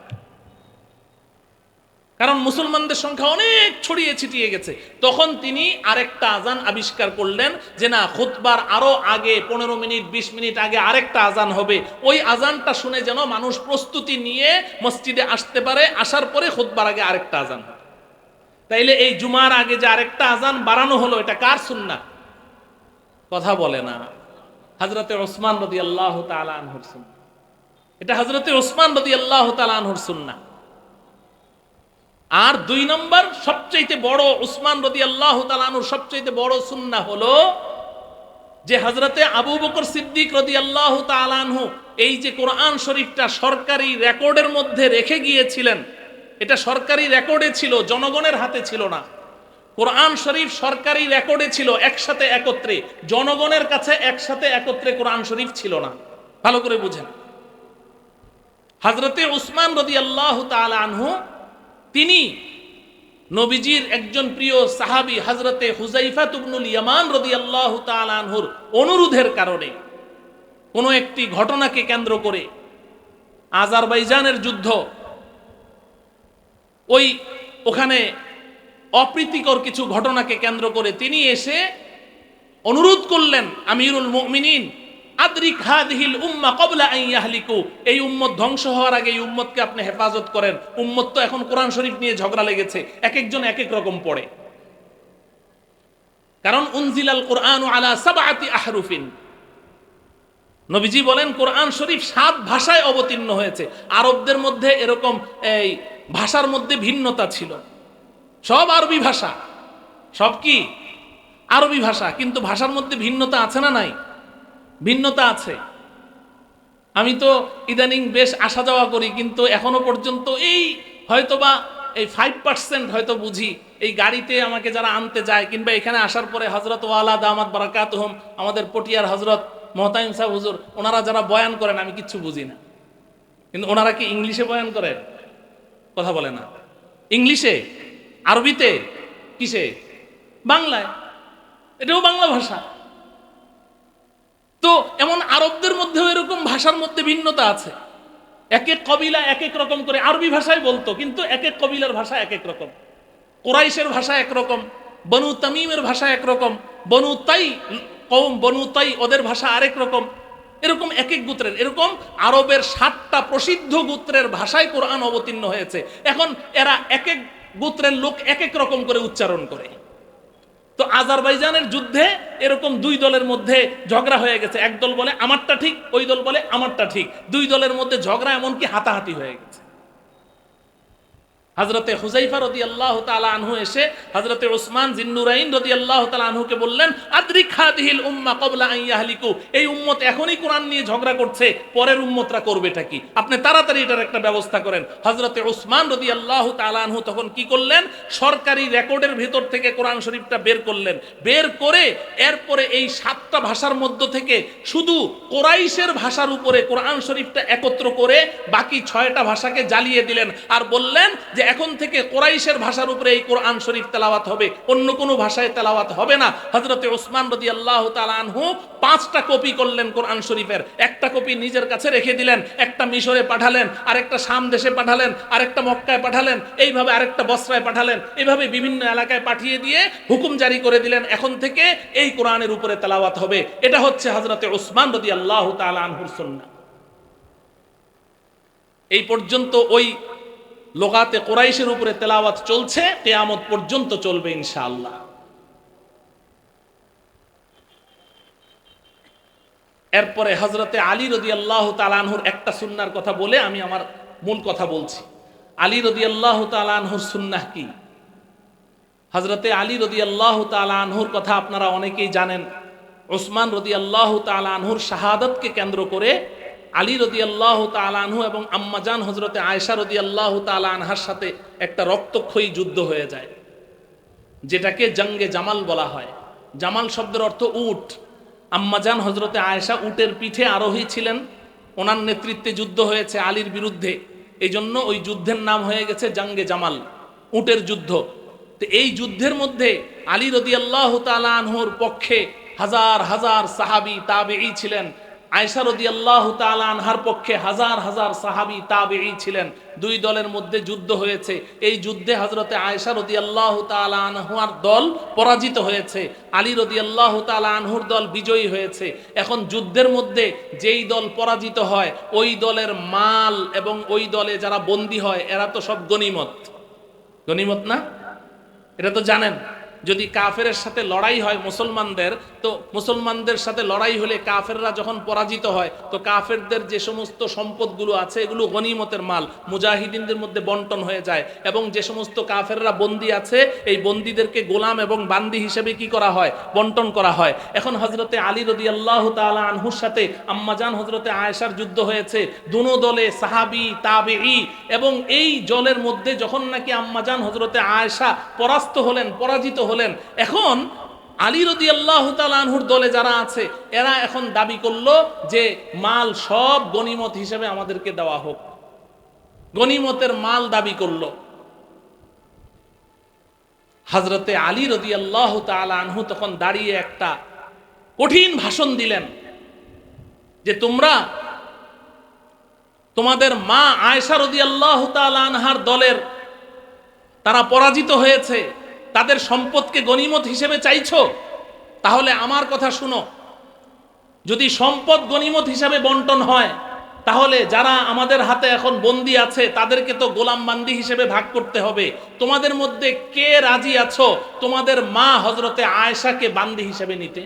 কারণ মুসলমানদের সংখ্যা অনেক ছড়িয়ে ছিটিয়ে গেছে। তখন তিনি আরেকটা আজান আবিষ্কার করলেন যে না, খুতবার আরো আগে 15 মিনিট 20 মিনিট আগে আরেকটা আজান হবে, ওই আজানটা শুনে যেন মানুষ প্রস্তুতি নিয়ে মসজিদে আসতে পারে, আসার পরে খুতবার আগে আরেকটা আজান হবে। তাইলে এই জুমার আগে যে আরেকটা আজান বাড়ানো হলো, এটা কার সুন্নাহ? কথা বলে না, হযরতে ওসমান রাদিয়াল্লাহু তাআলা আনহুর সুন্নাহ। এটা হযরতে ওসমান রাদিয়াল্লাহু তাআলা আনহুর সুন্নাহ। আর 2 নম্বর সবচেয়ে বড়, উসমান রাদিয়াল্লাহু তাআলা আনহুর সবচেয়ে বড় সুন্নাহ হলো যে হযরতে আবু বকর সিদ্দিক রাদিয়াল্লাহু তাআলা আনহু এই যে কোরআন শরীফটা সরকারি রেকর্ডের মধ্যে রেখে গিয়েছিলেন, এটা সরকারি রেকর্ডে ছিল, জনগণের হাতে ছিল না। কোরআন শরীফ সরকারি রেকর্ডে ছিল, একসাথে একত্রে, জনগণের কাছে একসাথে একত্রে কোরআন শরীফ ছিল না। ভালো করে বুঝেন, হযরতে উসমান রাদিয়াল্লাহু তাআলা আনহু তিনি নবীজির একজন প্রিয় সাহাবী হযরতে হুযাইফা ইবনুল ইয়ামান রাদিয়াল্লাহু তাআলা আনহুর অনুরোধের কারণে কোনো একটি ঘটনাকে কেন্দ্র করে, আজারবাইজানের যুদ্ধ, ওখানে অপ্রীতিকর কিছু ঘটনাকে কেন্দ্র করে তিনি এসে অনুরোধ করলেন, আমিরুল মুমিনিন আদরিক হাদিহিল উম্মাহ ক্বাবলা আন ইয়াহলিকু, এই উম্মত ধ্বংস হওয়ার আগে এই উম্মতকে আপনি হেফাজত করেন। উম্মত তো এখন কোরআন শরীফ নিয়ে ঝগড়া লেগেছে, এক একজন এক এক রকম পড়ে, কারণ উনজিলাল কুরআনু আলা সাবআতি আহরুফিন, নবীজি বলেন কোরআন শরীফ 7 ভাষায় অবতীর্ণ হয়েছে। আরবদের মধ্যে এরকম এই ভাষার মধ্যে ভিন্নতা ছিল, সব আরবি ভাষা, সব কি আরবি ভাষা, কিন্তু ভাষার মধ্যে ভিন্নতা আছে না নাই? ভিন্নতা আছে। আমি তো ইদানিং বেশ আসা যাওয়া করি, কিন্তু এখনো পর্যন্ত এই হয়তোবা এই 5% হয়তো বুঝি। এই গাড়িতে আমাকে যারা আনতে যায় কিংবা এখানে আসার পরে হযরত ওয়ালা দামাত বারাকাতুহুম, আমাদের পটিয়ার হযরত মুহতামিম সাহেব হুজুর, ওনারা যারা বয়ান করেন আমি কিচ্ছু বুঝি না, কিন্তু ওনারা কি ইংলিশে বয়ান করেন? কথা বলে না, ইংলিশে, আরবিতে, কিসে? বাংলায়, এটাও বাংলা ভাষা। তো এমন আরবদের মধ্যেও এরকম ভাষার মধ্যে ভিন্নতা আছে। এক এক কবিলা এক এক রকম করে আরবি ভাষায় বলতো, কিন্তু এক এক কবিলার ভাষা এক এক রকম। কুরাইশের ভাষা একরকম, বনু তামিমের ভাষা একরকম, বনু তাই কওম, বনু তাই ওদের ভাষা আরেক রকম। এরকম এক এক গোত্রের, এরকম আরবের 7টা প্রসিদ্ধ গোত্রের ভাষায় কোরআন অবতীর্ণ হয়েছে। এখন এরা এক এক গোত্রের লোক এক এক রকম করে উচ্চারণ করে। তো আজারবাইজানের যুদ্ধে এরকম 2 দলের মধ্যে ঝগড়া হয়ে গেছে, এক দল বলে আমারটা ঠিক, ওই দল বলে আমারটা ঠিক, 2 দলের মধ্যে ঝগড়া, এমনকি হাতাহাতি হয়ে গেছে। হযরতে হুযাইফা রাদিয়াল্লাহু তাআলা আনহু এসে হযরতে উসমান জিন্নুরাইন রাদিয়াল্লাহু তাআলা আনহুকে বললেন, আদরিক হাদিহিল উম্মাহ ক্বাবলা আন ইয়াহলিকু, এই উম্মত এখনই কোরআন নিয়ে ঝগড়া করছে, পরের উম্মতরা করবেটা কি, আপনি তাড়াতাড়ি এটার একটা ব্যবস্থা করেন। হযরতে উসমান রাদিয়াল্লাহু তাআলা আনহু তখন কি করলেন, সরকারি রেকর্ডের ভিতর থেকে কোরআন শরীফটা বের করলেন, বের করে এরপরে এই 7টা ভাষার মধ্য থেকে শুধু কোরাইশের ভাষার উপরে কোরআন শরীফটা একত্র করে বাকি 6টা ভাষাকে জ্বালিয়ে দিলেন, আর বললেন যে এখন থেকে কোরাইশের ভাষার উপরে এই কোরআন শরীফ তেলাওয়াত হবে, অন্য কোনো ভাষায় তেলাওয়াত হবে না। হযরতে উসমান রাদিয়াল্লাহু তাআলা আনহু 5টা কপি করলেন কোরআন শরীফের, একটা কপি নিজের কাছে রেখে দিলেন, একটা মিশরে পাঠালেন, আরেকটা শাম দেশে পাঠালেন, আরেকটা মক্কায় পাঠালেন, এইভাবে আরেকটা বসরায় পাঠালেন, এইভাবে বিভিন্ন এলাকায় পাঠিয়ে দিয়ে হুকুম জারি করে দিলেন এখন থেকে এই কোরআনের উপরে তেলাওয়াত হবে। এটা হচ্ছে হযরতে উসমান রাদিয়াল্লাহু তাআলা আনহুর সুন্নাহ। এই পর্যন্ত ওই লোগাতে কোরাইশের উপরে তেলাওয়াত চলছে, কিয়ামত পর্যন্ত চলবে ইনশাআল্লাহ। এরপরে হযরতে আলী রাদিয়াল্লাহু তাআলা আনহুর একটা সুন্নাহর কথা বলে আমি আমার মূল কথা বলছি। আলী রাদিয়াল্লাহু তাআলা আনহুর সুন্নাহ কি? হযরতে আলী রাদিয়াল্লাহু তাআলা আনহুর কথা আপনারা অনেকেই জানেন। উসমান রাদিয়াল্লাহু তাআলা আনহুর শাহাদাতকে কেন্দ্র করে আলী রাদিয়াল্লাহু তাআলা আনহু এবং আম্মাজান হযরতে আয়েশা রাদিয়াল্লাহু তাআলা আনহার সাথে একটা রক্তক্ষয়ী যুদ্ধ হয়ে যায়, যেটাকে জঙ্গে জামাল বলা হয়। জামাল শব্দের অর্থ উট। আম্মাজান হযরতে আয়েশা উটের পিঠে আরোহী ছিলেন, ওনার নেতৃত্বে যুদ্ধ হয়েছে আলীর বিরুদ্ধে, এই জন্য ওই যুদ্ধের নাম হয়ে গেছে জঙ্গে জামাল, উটের যুদ্ধ। তো এই যুদ্ধের মধ্যে আলী রাদিয়াল্লাহু তাআলা আনহুর পক্ষে হাজার হাজার সাহাবী তাবেঈ ছিলেন, আয়েশা রাদিয়াল্লাহু তাআলা আনহার পক্ষে হাজার হাজার সাহাবী তাবেঈ ছিলেন। দুই দলের মধ্যে যুদ্ধ হয়েছে। এই যুদ্ধে হযরতে আয়েশা রাদিয়াল্লাহু তাআলা আনহার দল পরাজিত হয়েছে, আলী রাদিয়াল্লাহু তাআলা আনহুর দল বিজয়ী হয়েছে। এখন যুদ্ধের মধ্যে যেই দল পরাজিত হয় ওই দলের মাল এবং ওই দলে যারা বন্দী হয় এরা তো সব গনিমত। গনিমত না? এটা তো জানেন। যদি কাফেরের সাথে লড়াই হয় মুসলমানদের, তো মুসলমানদের সাথে লড়াই হলে কাফেররা যখন পরাজিত হয় তো কাফেরদের যে সমস্ত সম্পদগুলো আছে এগুলো গনিমতের মাল মুজাহিদিনদের মধ্যে বন্টন হয়ে যায়, এবং যে সমস্ত কাফেররা বন্দী আছে এই বন্দীদেরকে গোলাম এবং বান্দি হিসেবে কি করা হয়, বন্টন করা হয়। এখন হযরতে আলী রাদিয়াল্লাহু তাআলা আনহুর সাথে আম্মাজান হযরতে আয়েশার যুদ্ধ হয়েছে, দুনো দলে সাহাবী তাবেঈ, এবং এই দলের মধ্যে যখন নাকি আম্মাজান হযরতে আয়েশা পরাস্ত হলেন, পরাজিত হলেন, এখন আলী রাদিয়াল্লাহু তাআলা আনহুর দলে যারা আছে এরা এখন দাবি করলো যে মাল সব গনিমত হিসেবে আমাদেরকে দেওয়া হোক, গনিমতের মাল দাবি করলো। হযরতে আলী রাদিয়াল্লাহু তাআলা আনহু তখন দাঁড়িয়ে একটা কঠিন ভাষণ দিলেন যে তোমরা তোমাদের মা আয়েশা রাদিয়াল্লাহু তাআলা আনহার দলের তারা পরাজিত হয়েছে, তাদের সম্পদকে গনিমত হিসেবে চাইছো, তাহলে আমার কথা শুনো, যদি সম্পদ গনিমত হিসেবে বন্টন হয় তাহলে যারা আমাদের হাতে এখন বন্দী আছে তাদেরকে তো গোলাম বান্দি হিসেবে ভাগ করতে হবে। তোমাদের মধ্যে কে রাজি আছো তোমাদের মা হযরতে আয়েশাকে বান্দি হিসেবে নিতে?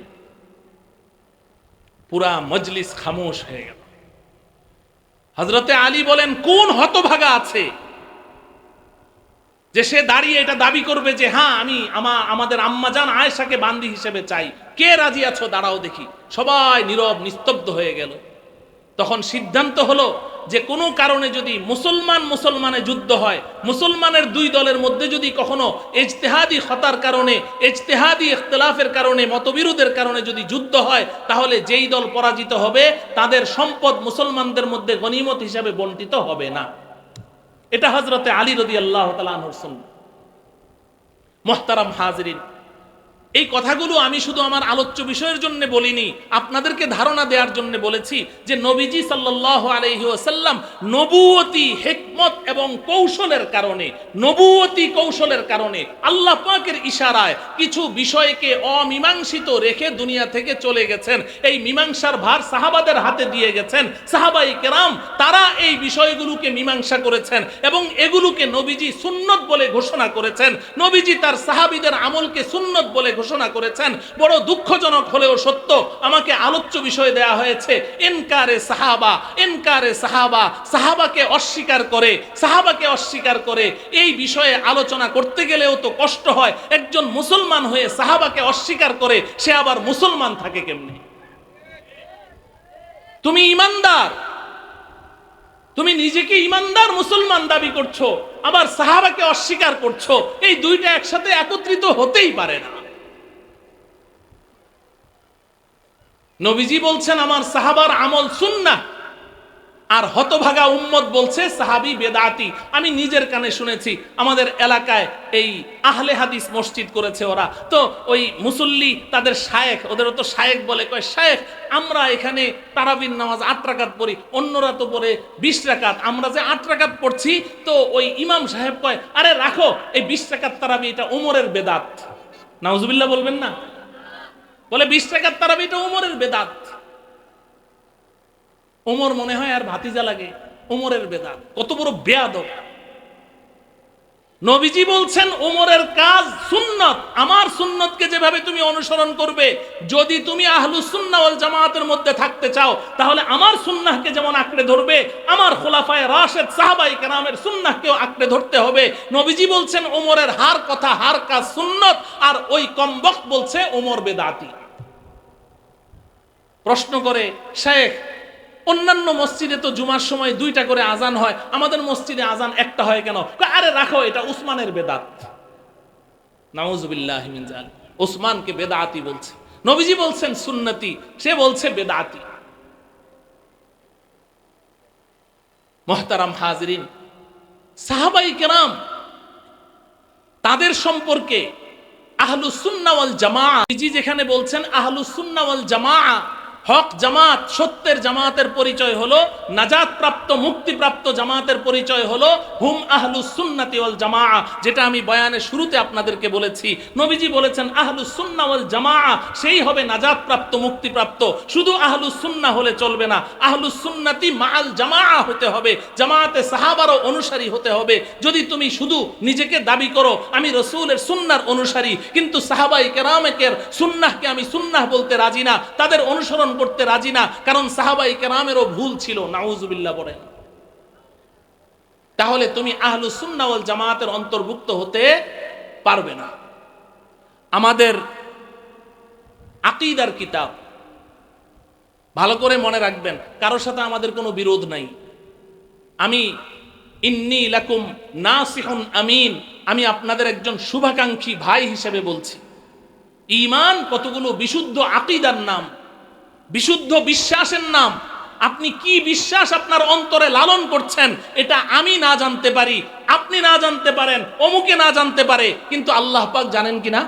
পুরা মজলিস খামোশ হয়ে গেল। হযরতে আলী বলেন, কোন হতভাগা আছে যে সে দাঁড়িয়ে এটা দাবি করবে যে হ্যাঁ আমি আমাদের আম্মাজান আয়েশাকে বান্দি হিসেবে চাই? কে রাজি আছো দাঁড়াও দেখি। সবাই নীরব নিস্তব্ধ হয়ে গেল। তখন সিদ্ধান্ত হলো যে কোনো কারণে যদি মুসলমানে যুদ্ধ হয়, মুসলমানের দুই দলের মধ্যে যদি কখনো ইজতিহাদি খতার কারণে, ইজতিহাদি ইখতিলাফের কারণে, মতবিরোধের কারণে যদি যুদ্ধ হয়, তাহলে যেই দল পরাজিত হবে তাদের সম্পদ মুসলমানদের মধ্যে গনিমত হিসাবে বন্টিত হবে না। এটা হযরতে আলী রাদিয়াল্লাহু তাআলা আনহুর সুন্নাহ। মুহতারাম হাজিরিন, এই কথাগুলো আমি শুধু আমার আলোচ্য বিষয়ের জন্য বলিনি, আপনাদেরকে ধারণা দেওয়ার জন্য বলেছি যে নবীজি সাল্লাল্লাহু আলাইহি ওয়াসাল্লাম নবুয়তি হিকমত এবং কৌশলের কারণে, নবুয়তি কৌশলের কারণে আল্লাহ পাকের ইশারায় কিছু বিষয়কে অমীমাংসিত রেখে দুনিয়া থেকে চলে গেছেন। এই মীমাংসার ভার সাহাবাদের হাতে দিয়ে গেছেন। সাহাবায়ে কেরাম তারা এই বিষয়গুলোকে মীমাংসা করেছেন এবং এগুলোকে নবীজি সুন্নত বলে ঘোষণা করেছেন। নবীজি তার সাহাবীদের আমলকে সুন্নত বলে ঘোষণা করেছেন, বড় দুঃখজনক হলেও সত্য, আমাকে আলোচ্য বিষয় দেয়া হয়েছে ইনকারে সাহাবা, ইনকারে সাহাবা, সাহাবাকে অস্বীকার করে এই বিষয়ে আলোচনা করতে গেলেও তো কষ্ট হয়। একজন মুসলমান হয়ে সাহাবাকে অস্বীকার করে সে আবার মুসলমান থাকে কেমনে? তুমি ইমানদার, তুমি নিজেকে ইমানদার মুসলমান দাবি করছো, আবার সাহাবাকে অস্বীকার করছো, এই দুইটা একসাথে একত্রিত হতেই পারে না। নবীজি বলছেন আমার সাহাবার আমল সুন্নাহ, আর হতভাগা উম্মত বলছে সাহাবী বেদাতি। আমি নিজের কানে শুনেছি, আমাদের এলাকায় এই আহলে হাদিস মসজিদ করেছে ওরা, তো ওই মুসল্লি তাদের শায়েখ, ওদেরও তো শায়েখ বলে, কয় শায়েখ আমরা এখানে তারাবির নামাজ 8 রাকাত পড়ি, অন্যরা তো পড়ে 20 রাকাত, আমরা যে 8 রাকাত পড়ছি, তো ওই ইমাম সাহেব কয় আরে রাখো এই 20 রাকাত তারাবি, এটা উমরের বেদাত। নাউজুবিল্লাহ বলবেন না? বলে 20 রাকাত তারাবি এটা উমরের বেদাত। ওমর মনে হয় আর ভাতিজা লাগে, ওমরের বেদাত। কত বড় বেয়াদব! নবীজি বলছেন ওমরের কাজ সুন্নত, আমার সুন্নতকে যেভাবে তুমি অনুসরণ করবে, যদি তুমি আহলুস সুন্নাহ ওয়াল জামাতের মধ্যে থাকতে চাও, তাহলে আমার সুন্নাহকে যেমন আঁকড়ে ধরবে, আমার খোলাফায়ে রাশেদ সাহাবায়ে কেরামের সুন্নাহকেও আঁকড়ে ধরতে হবে। নবীজি বলছেন ওমরের হার কথা হার কাজ সুন্নত, আর ওই কমবক্ত বলছে ওমর বেদাতি। প্রশ্ন করে শেখ, অন্যান্য মসজিদে তো জুমার সময় 2টা করে আজান হয়, আমাদের মসজিদে আজান একটা হয় কেন? আরে রাখো এটা উসমানের বেদাত। নাউজুবিল্লাহি মিন যালিক, উসমানকে বেদাতি বলছে। নবীজি বলছেন সুন্নতি, সে বলছে বেদাতি। মুহতারাম হাজিরিন, সাহাবায়ে কেরাম তাদের সম্পর্কে আহলুস সুন্নাহ ওয়াল জামাআহ, নবীজি যেখানে বলছেন আহলুস সুন্নাহ ওয়াল জামাআহ, হক জামাত, সত্যের জামাতের পরিচয় হলো, নাজাত প্রাপ্ত মুক্তিপ্রাপ্ত জামাতের পরিচয় হলো হুম আহলুস সুন্নাতি ওয়াল জামাআহ, যেটা আমি বয়ানের শুরুতে আপনাদেরকে বলেছি। নবীজি বলেছেন আহলুস সুন্নাহ ওয়াল জামাআহ সেই হবে নাজাত প্রাপ্ত মুক্তিপ্রাপ্ত। শুধু আহলুস সুন্নাহ হলে চলবে না, আহলুস সুন্নাতি মাআল জামাআহ হতে হবে, জামাতে সাহাবারও অনুসারী হতে হবে। যদি তুমি শুধু নিজেকে দাবি করো আমি রাসূলের সুন্নাহর অনুসারী, কিন্তু সাহাবায়ে কেরামের সুন্নাহকে আমি সুন্নাহ বলতে রাজি না, তাদের অনুসরণ করতে রাজি না, কারণ সাহাবায়ে কেরামেরও ভুল ছিল। নাউজুবিল্লাহ বলেন। তাহলে তুমি আহলুস সুন্নাহ ওয়াল জামাতের অন্তর্ভুক্ত হতে পারবে না। আমাদের আকীদার কিতাব ভালো করে মনে রাখবেন, কারোর সাথে আমাদের কোনো বিরোধ নাই। আমি ইন্নী লাকুম নাসিহুন আমিন, আমি আপনাদের একজন শুভাকাঙ্ক্ষী ভাই হিসেবে বলছি। ঈমান কতগুলো বিশুদ্ধ আকীদার নাম, বিশুদ্ধ বিশ্বাসের নাম। আপনি কি বিশ্বাস আপনার অন্তরে লালন করছেন এটা আমি না জানতে পারি, আপনি না জানতে পারেন, অমুকে না জানতে পারে, কিন্তু আল্লাহ পাক জানেন কিনা?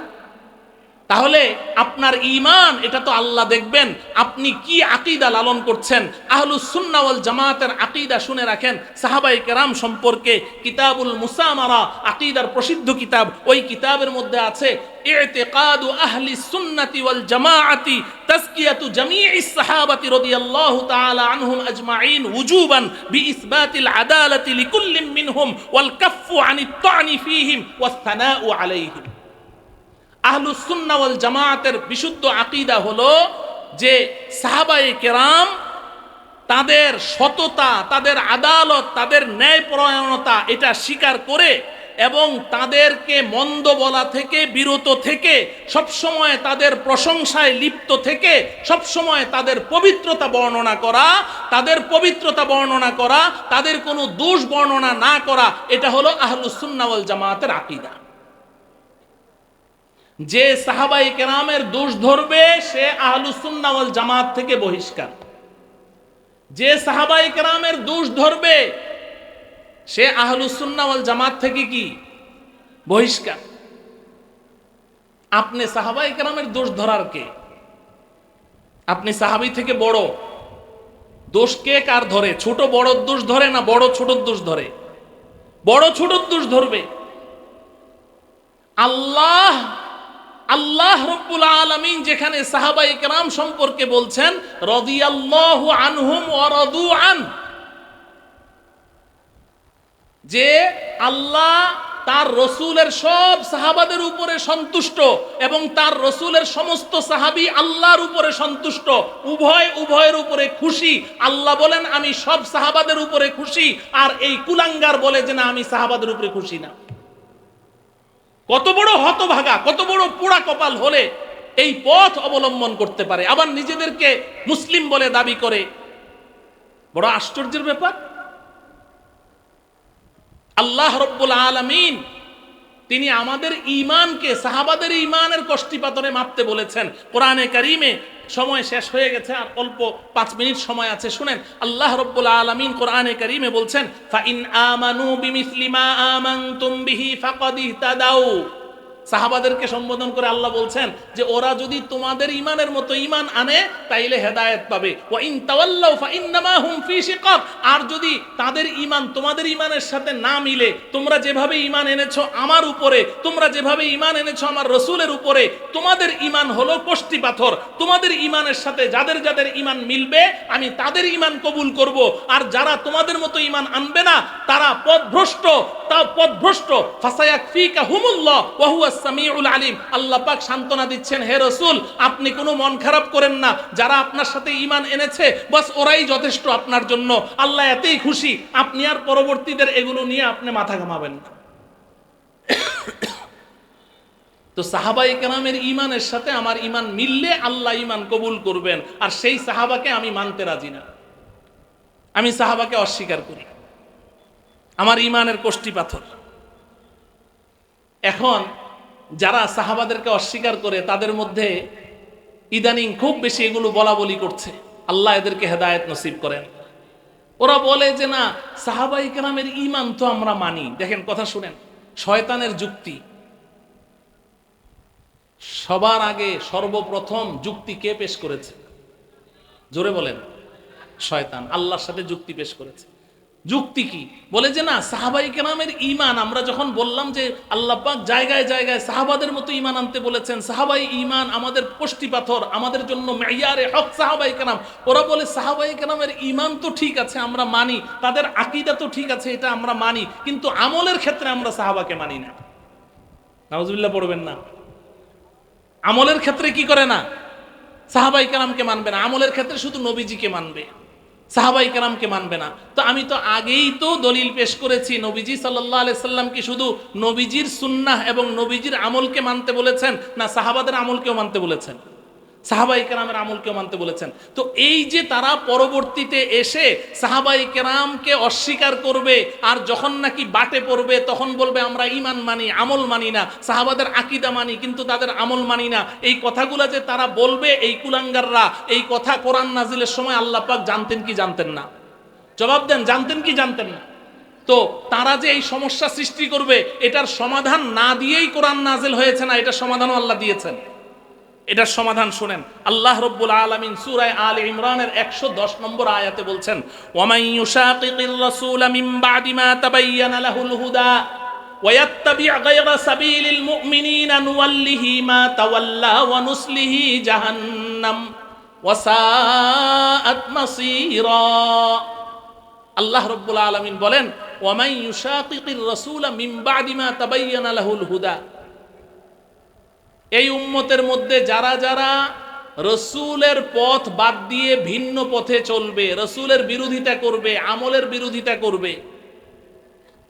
তাহলে আপনার ঈমান এটা তো আল্লাহ দেখবেন, আপনি কি আকীদা লালন করছেন। আহলুস সুন্নাহ ওয়াল জামাতের আকীদা শুনে রাখেন। সাহাবায়ে কেরাম সম্পর্কে কিতাবুল মুসামারা, আকীদার প্রসিদ্ধ কিতাব, ওই কিতাবের মধ্যে আছে ইতিকাদু আহলিস সুন্নাতি ওয়াল জামাআতি তাজকিয়াতু জামিইস সাহাবাতি রাদিয়াল্লাহু তাআলা আনহুম আজমাইন ওয়ুজুবান বিইসবাতিল আদালাতি লিকুল্লিন মিনহুম ওয়াল কাফফু আনিত তা'নি ফীহিম ওয়াস সানাউ আলাইহিম। আহলুস সুন্নাহ ওয়াল জামাতের বিশুদ্ধ আকীদা হলো যে সাহাবায়ে কেরাম তাদের সততা, তাদের আদালত, তাদের ন্যায়পরায়ণতা এটা স্বীকার করে এবং তাদেরকে মন্দ বলা থেকে বিরত থেকে, সবসময় তাদের প্রশংসায় লিপ্ত থেকে, সবসময় তাদের পবিত্রতা বর্ণনা করা, তাদের পবিত্রতা বর্ণনা করা, তাদের কোনো দোষ বর্ণনা না করা, এটা হলো আহলুস সুন্নাহ ওয়াল জামাতের আকীদা। যে সাহাবায়ে কেরামের দোষ ধরবে সে আহলুস সুন্নাহ ওয়াল জামাত থেকে বহিষ্কার। যে সাহাবায়ে কেরামের দোষ ধরবে সে আহলুস সুন্নাহ ওয়াল জামাত থেকে কি বহিষ্কার। আপনি সাহাবায়ে কেরামের দোষ ধরার কে? আপনি সাহাবী থেকে বড়, দোষ কে কার ধরে? ছোট বড় দোষ ধরে না বড় ছোট দোষ ধরে? বড় ছোট দোষ ধরবে। আল্লাহ রব্বুল আলামিন যেখানে সাহাবায়ে কেরাম সম্পর্কে বলছেন রাদিয়াল্লাহু আনহুম ওয়া রাদু আন, যে আল্লাহ তার রসুলের সব সাহাবাদের উপরে সন্তুষ্ট এবং তার রসুলের সমস্ত সাহাবী আল্লাহর উপরে সন্তুষ্ট, উভয়ের উপরে খুশি। আল্লাহ বলেন আমি সব সাহাবাদের উপরে খুশি, আর এই কুলাঙ্গার বলে যে না আমি সাহাবাদের উপরে খুশি না। কত বড় হতভাগা, কত বড় পোড়া কপাল হলে এই পথ অবলম্বন করতে পারে, আবার নিজেদেরকে মুসলিম বলে দাবি করে। বড় আশ্চর্যের ব্যাপার। আল্লাহ রব্বুল আলামিন তিনি আমাদের ঈমানকে সাহাবাদের ঈমানের কষ্টিপাতনে মাপতে বলেছেন কোরআনে কারীমে। সময় শেষ হয়ে গেছে, আর অল্প 5 মিনিট সময় আছে, শুনেন। আল্লাহ রব্বুল আলামিন কোরআনে কারীমে বলছেন ফা ইন আমানু বিমিসলি মা আমানতুম বিহি ফাকাদ ইহতাদাউ। সাহাবাদেরকে সম্বোধন করে আল্লাহ বলছেন যে ওরা যদি তোমাদের ঈমানের মতো ঈমান আনে তাইলে হেদায়েত পাবে। ওয়া ইন তাওয়াল্লাউ ফা ইন্নামা হুম ফি শিকাক। আর যদি তাদের ঈমান তোমাদের ঈমানের সাথে না মিলে, তোমরা যেভাবে ঈমান এনেছো আমার উপরে, তোমরা যেভাবে ঈমান এনেছো আমার রাসূলের উপরে, তোমাদের ঈমান হলো কষ্টি পাথর। তোমাদের ঈমানের সাথে যাদের যাদের ঈমান মিলবে আমি তাদের ঈমান কবুল করব, আর যারা তোমাদের মতো ঈমান আনবে না তারা পথভ্রষ্ট, ফাসায়াকফিকা হুমুল্লাহ ওয়া হুয়া সামিউল আলিম। আল্লাহ পাক সান্ত্বনা দিচ্ছেন, হে রাসূল আপনি কোনো মন খারাপ করেন না, যারা আপনার সাথে ঈমান এনেছে বাস ওরাই যথেষ্ট আপনার জন্য, আল্লাহ এতেই খুশি, আপনি আর পরবর্তীদের এগুলো নিয়ে আপনি মাথা ঘামাবেন না। তো সাহাবায়ে কেরামের ঈমানের সাথে আমার ঈমান মিললে আল্লাহ ঈমান কবুল করবেন, আর সেই সাহাবাকে আমি মানতে রাজি না, আমি সাহাবাকে অস্বীকার করি, আমার ঈমানের কষ্টি পাথর। এখন যারা সাহাবাদেরকে অস্বীকার করে তাদের মধ্যে ইদানিং খুব বেশি এগুলো বলা বলি করছে, আল্লাহ এদেরকে হেদায়েত নসিব করেন। ওরা বলে যে না সাহাবায়ে কেরামের ঈমান তো আমরা মানি। দেখেন কথা শুনেন, শয়তানের যুক্তি। সবার আগে সর্বপ্রথম যুক্তি কে পেশ করেছে? জোরে বলেন। শয়তান আল্লাহর সাথে যুক্তি পেশ করেছে। যুক্তি কি? বলে যে না সাহাবায়ে কেরামের ঈমান, আমরা যখন বললাম যে আল্লাহ পাক জায়গায় জায়গায় সাহাবাদের মতো ঈমান আনতে বলেছেন, সাহাবায়ে ঈমান আমাদের কষ্টি পাথর, আমাদের জন্য মেয়ারে হক সাহাবায়ে কেরাম। ওরা বলে সাহাবায়ে কেরামের ঈমান তো ঠিক আছে আমরা মানি, তাদের আকীদা তো ঠিক আছে এটা আমরা মানি, কিন্তু আমলের ক্ষেত্রে আমরা সাহাবাকে মানি না। নাউজুবিল্লাহ পড়বেন না। আমলের ক্ষেত্রে কি করে না? সাহাবায়ে কেরামকে মানবে না, আমলের ক্ষেত্রে শুধু নবীজিকে মানবে, সাহাবায়ে কেরামকে মানবে না। তো আমি তো আগেই তো দলিল পেশ করেছি, নবীজি সাল্লাল্লাহু আলাইহি সাল্লাম কি শুধু নবীজির সুন্নাহ এবং নবীজির আমলকে মানতে বলেছেন, না সাহাবাদের আমলকেও মানতে বলেছেন? সাহাবায়ে কেরামের আমলকেও মানতে বলেছেন। তো এই যে তারা পরবর্তীতে এসে সাহাবায়ে কেরামকে অস্বীকার করবে, আর যখন নাকি বাটে পড়বে তখন বলবে আমরা ঈমান মানি আমল মানি না, সাহাবাদের আকীদা মানি কিন্তু তাদের আমল মানি না, এই কথাগুলো যে তারা বলবে, এই কুলাঙ্গাররা, এই কথা কোরআন নাজিলের সময় আল্লাহ পাক জানতেন কি জানতেন না? জবাব দেন, জানতেন কি জানতেন না? তো তারা যে এই সমস্যা সৃষ্টি করবে এটার সমাধান না দিয়েই কোরআন নাজিল হয়েছে না, এটার সমাধানও আল্লাহ দিয়েছেন। এটার সমাধান শুনেন। আল্লাহ রব্বুল আলামিন সূরা আলে ইমরানের 110 নম্বর আয়াতে বলছেন ওয়ামান ইউশাকিকির রাসূলা মিন বাদি মা তাবায়্যানা লাহুল হুদা ওয়া ইয়াত্তাবি' গায়রা সাবিলিল মুমিনিনা নুওয়াল্লিহি মা তাওয়াল্লা ওয়া নুসলিহি জাহান্নাম ওয়া সাআত মাসীরা। আল্লাহ রব্বুল আলামিন বলেন ওয়ামান ইউশাকিকির রাসূলা মিন বাদি মা তাবায়্যানা লাহুল হুদা, এই উম্মতের মধ্যে যারা যারা রসুলের পথ বাদ দিয়ে ভিন্ন পথে চলবে, রসুলের বিরোধিতা করবে, আমলের বিরোধিতা করবে,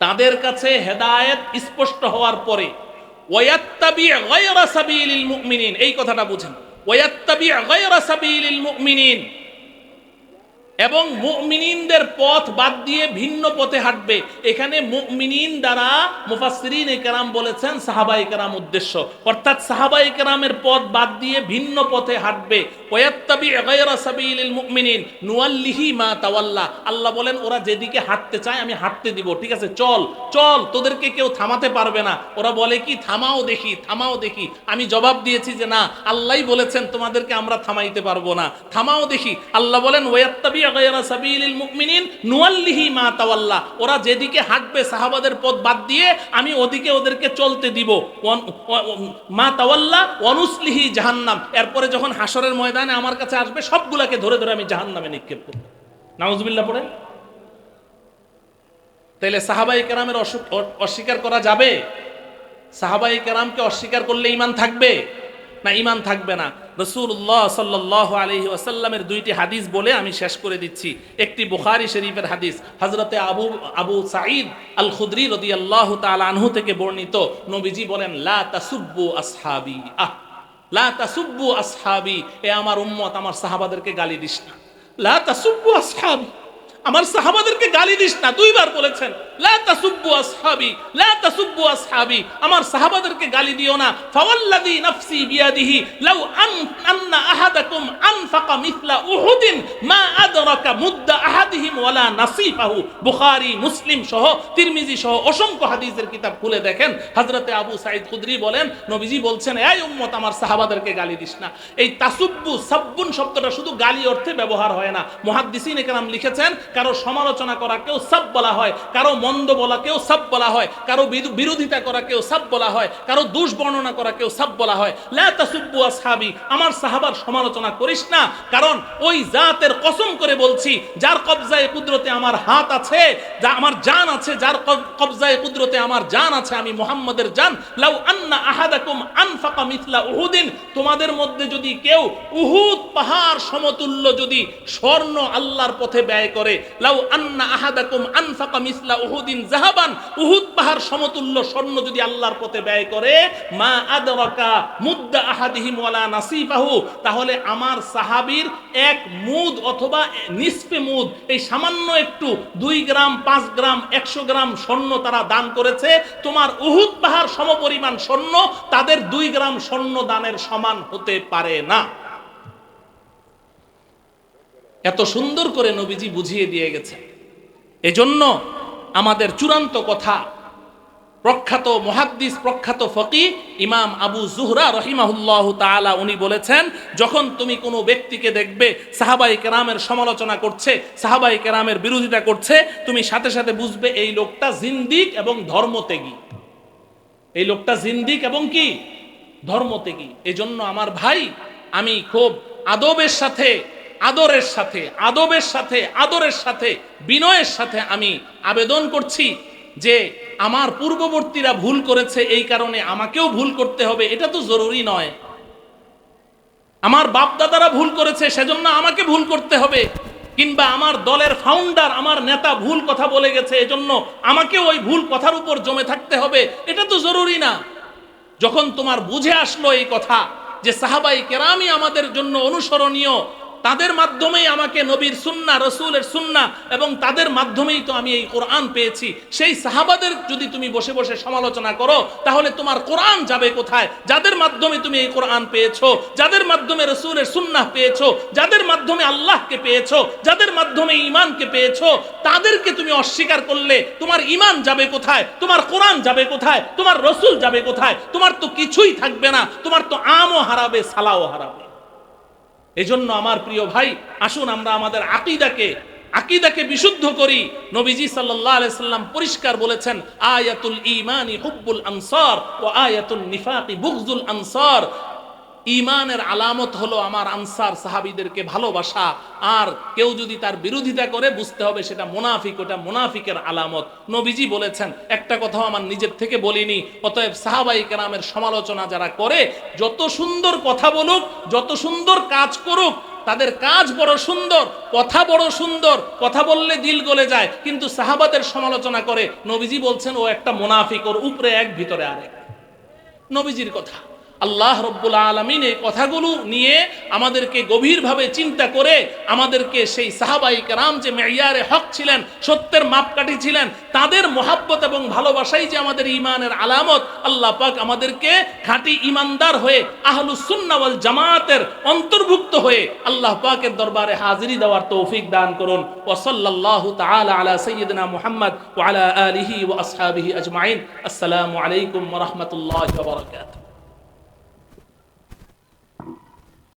তাদের কাছে হেদায়েত স্পষ্ট হওয়ার পরে ওয়ায়াত্তাবি' গায়রা সাবিলিল মুমিনিন, এই কথাটা বুঝেন, ওয়ায়াত্তাবি' গায়রা সাবিলিল মুমিনিন, এবং মুমিনিনদের পথ বাদ দিয়ে ভিন্ন পথে হাঁটবে। এখানে মুমিনিন দ্বারা মুফাসসিরিনে কেরাম বলেছেন সাহাবায়ে কেরাম উদ্দেশ্য, অর্থাৎ সাহাবায়ে কেরামের পথ বাদ দিয়ে ভিন্ন পথে হাঁটবে। ওয়ায়াত্তাবি' গায়রা সাবিলিল মুমিনিন নুওয়াল্লিহি মা তাওয়াল্লা, আল্লাহ বলেন ওরা যেদিকে হাঁটতে চায় আমি হাঁটতে দিব, ঠিক আছে চল চল, তোদেরকে কেউ থামাতে পারবে না। ওরা বলে কি থামাও দেখি, থামাও দেখি। আমি জবাব দিয়েছি যে না, আল্লাহই বলেছেন তোমাদেরকে আমরা থামাইতে পারবো না, থামাও দেখি। আল্লাহ বলেন ওয়ায়াত্তাবি' গায়রা সাবিলিল মুমিনিন নুওয়াল্লিহি মা তাওয়াল্লা, ওরা যেদিকে হাঁটবে সাহাবাদের পথ বাদ দিয়ে আমি ওদিকে ওদেরকে চলতে দিব। মা তাওয়াল্লা ওয়া নুসলিহি জাহান্নাম, এরপরে যখন হাসরের ময়দানে আমার কাছে আসবে সবগুলাকে ধরে ধরে আমি জাহান্নামে নিক্ষেপ করব। নাউজুবিল্লাহ পড়েন। তাইলে সাহাবায়ে কেরামের অস্বীকার করা যাবে? সাহাবায়ে কেরামকে অস্বীকার করলে ঈমান থাকবে না ঈমান থাকবে না? রাসূলুল্লাহ সাল্লাল্লাহু আলাইহি ওয়াসাল্লামের দুইটি হাদিস বলে আমি শেষ করে দিচ্ছি। একটি বুখারী শরীফের হাদিস, হযরতে আবু সাঈদ আল খুদরি রাদিয়াল্লাহু তাআলা আনহু থেকে বর্ণিত। নবীজি বলেন, লা তাসুব্বু আসহাবি, লা তাসুব্বু আসহাবি, এ আমার উম্মত, আমার সাহাবাদেরকে গালি দিস না। লা তাসুব্বু আসহাবি, আমার সাহাবাদেরকে গালি দিস না, দুইবার বলেছেন। লা তাসুব্বু আসহাবি, লা তাসুব্বু আসহাবি, আমার সাহাবাদেরকে গালি দিও না। ফাওয়াল্লাযী নাফসি বিয়াদিহি লাউ আন্না আহাদাকুম আনফাকা মিসলা উহুদিন মা আদরাকা মুদ্দা আহাদিহিম ওয়ালা নাসিফাহু। বুখারী, মুসলিম সহ তিরমিজি সহ অসংখ্য হাদিসের কিতাব খুলে দেখেন। হযরতে আবু সাঈদ খুদরি বলেন, নবীজি বলছেন, এই উম্মত, আমার সাহাবাদেরকে গালি দিস না। এই তাসুব্বু, সাব্বুন শব্দটা শুধু গালি অর্থে ব্যবহার হয় না। মুহাদ্দিসিনে কেরাম লিখেছেন, কারো সমালোচনা করা কেউ সাব বলা হয়, কারো মন্দ বলা কেউ সাব বলা হয়, কারো বিরোধিতা করা কেউ সাব বলা হয়, কারো দোষ বর্ণনা করা কেউ সাব বলা হয়। লা তাসুব্বু আসহাবি, আমার সাহাবার সমালোচনা করিস না, কারণ ওই জাতের কসম করে বলছি যার কবজায়ে কুদরতে আমার হাত আছে, যা আমার জান আছে, যার কবজায়ে কুদরতে আমার জান আছে, আমি মুহাম্মাদের জান। লাউ আন্না আহাদাকুম আনফাকা মিসলা উহুদিন, তোমাদের মধ্যে যদি কেউ উহুদ পাহাড় সমতুল্য যদি স্বর্ণ আল্লাহর পথে ব্যয় করে, লাউ আন্না আহাদাকুম আনফাকা মিসলা উহুদিন যাহাবান, উহুদ পাহাড় সমতুল্য স্বর্ণ যদি আল্লাহর পথে ব্যয় করে, মা আদরাকা মুদ্দা আহাদিহিম ওয়ালা নাসিফাহু, তাহলে আমার সাহাবীর এক মুদ অথবা নিসফে মুদ, এই সামান্য একটু 2 গ্রাম 5 গ্রাম 100 গ্রাম স্বর্ণ তারা দান করেছে। তোমার উহুদ পাহাড় সমপরিমাণ স্বর্ণ তাদের 2 গ্রাম স্বর্ণ দানের সমান হতে পারে না। এত সুন্দর করে নবীজি বুঝিয়ে দিয়ে গেছে। এজন্য আমাদের চূড়ান্ত কথা, প্রখ্যাত মুহাদ্দিস, প্রখ্যাত ফকিহ ইমাম আবু যুহরা রাহিমাহুল্লাহু তাআলা উনি বলেছেন, যখন তুমি কোনো ব্যক্তিকে দেখবে সাহাবায়ে কেরামের সমালোচনা করছে, সাহাবায়ে কেরামের বিরোধিতা করছে, তুমি সাথে সাথে বুঝবে এই লোকটা জিন্দিক এবং ধর্মত্যাগী। এই লোকটা জিন্দিক এবং কি ধর্মত্যাগী। এজন্য আমার ভাই, আমি খুব আদবের সাথে বিনয়ের সাথে আমি আবেদন করছি যে আমার পূর্ববর্তীরা ভুল করেছে, এই কারণে আমাকেও ভুল করতে হবে, এটা তো জরুরি নয়। আমার বাপ দাদারা ভুল করেছে সেজন্য আমাকে ভুল করতে হবে, কিংবা আমার দলের ফাউন্ডার, আমার নেতা ভুল কথা বলে গেছে এজন্য আমাকে ওই ভুল কথার উপর জমে থাকতে হবে, এটা তো জরুরি না। যখন তোমার বুঝে আসলো এই কথা যে সাহাবায়ে কেরামই আমাদের জন্য অনুসরণীয়, তাদের মাধ্যমেই আমাকে নবীর সুন্নাহ, রাসূলের সুন্নাহ, এবং তাদের মাধ্যমেই তো আমি এই কোরআন পেয়েছি, সেই সাহাবাদের যদি তুমি বসে বসে সমালোচনা করো, তাহলে তোমার কোরআন যাবে কোথায়? যাদের মাধ্যমে তুমি এই কোরআন পেয়েছো, যাদের মাধ্যমে রাসূলের সুন্নাহ পেয়েছো, যাদের মাধ্যমে আল্লাহকে পেয়েছো, যাদের মাধ্যমে ঈমানকে পেয়েছো, তাদেরকে তুমি অস্বীকার করলে তোমার ঈমান যাবে কোথায়? তোমার কোরআন যাবে কোথায়? তোমার রাসূল যাবে কোথায়? তোমার তো কিছুই থাকবে না, তোমার তো আমও হারাবে, সালাও হারাবে। এজন্য আমার প্রিয় ভাই, আসুন আমরা আমাদের আকীদাকে বিশুদ্ধ করি। নবীজি সাল্লাল্লাহু আলাইহি সাল্লাম পরিষ্কার বলেছেন, আয়াতুল ঈমানি হুব্বুল আনসার ওয়া আয়াতুন নিফাকি বুগযুল আনসার। ঈমানের আলামত হলো আমার আনসার সাহাবীদেরকে ভালোবাসা, আর কেউ যদি তার বিরোধিতা করে বুঝতে হবে সেটা মুনাফিক, ওটা মুনাফিকের আলামত। নবীজি বলেছেন, একটা কথাও আমার নিজের থেকে বলিনি। অতএব সাহাবায়ে কেরামের সমালোচনা যারা করে, যত সুন্দর কথা বলুক, যত সুন্দর কাজ করুক, তাদের কাজ বড় সুন্দর, কথা বড় সুন্দর, কথা বললে দিল গলে যায়, কিন্তু সাহাবাদের সমালোচনা করে, নবীজি বলছেন ও একটা মুনাফিক, ওর উপরে এক ভিতরে আরেক। নবীজির কথা। আল্লাহ রব্বুল আলামিন এই কথাগুলো নিয়ে আমাদেরকে গভীরভাবে চিন্তা করে আমাদেরকে সেই সাহাবায়ে কেরাম যে মেয়ারে হক ছিলেন, সত্যের মাপকাঠি ছিলেন, তাদের মহাব্বত এবং ভালোবাসাই যে আমাদের ঈমানের আলামত, আল্লাহ পাক আমাদেরকে খাঁটি ঈমানদার হয়ে আহলুস সুন্নাহ ওয়াল জামাতের অন্তর্ভুক্ত হয়ে আল্লাহ পাকের দরবারে হাজিরি দেওয়ার তৌফিক দান করুন। ওয়া সাল্লাল্লাহু তাআলা আলা সাইয়্যিদিনা মুহাম্মদ ওয়া আলা আলিহি ওয়া আসহাবিহি আজমাইন। আসসালামু আলাইকুম ওয়া রাহমাতুল্লাহি ওয়া বারাকাতুহু।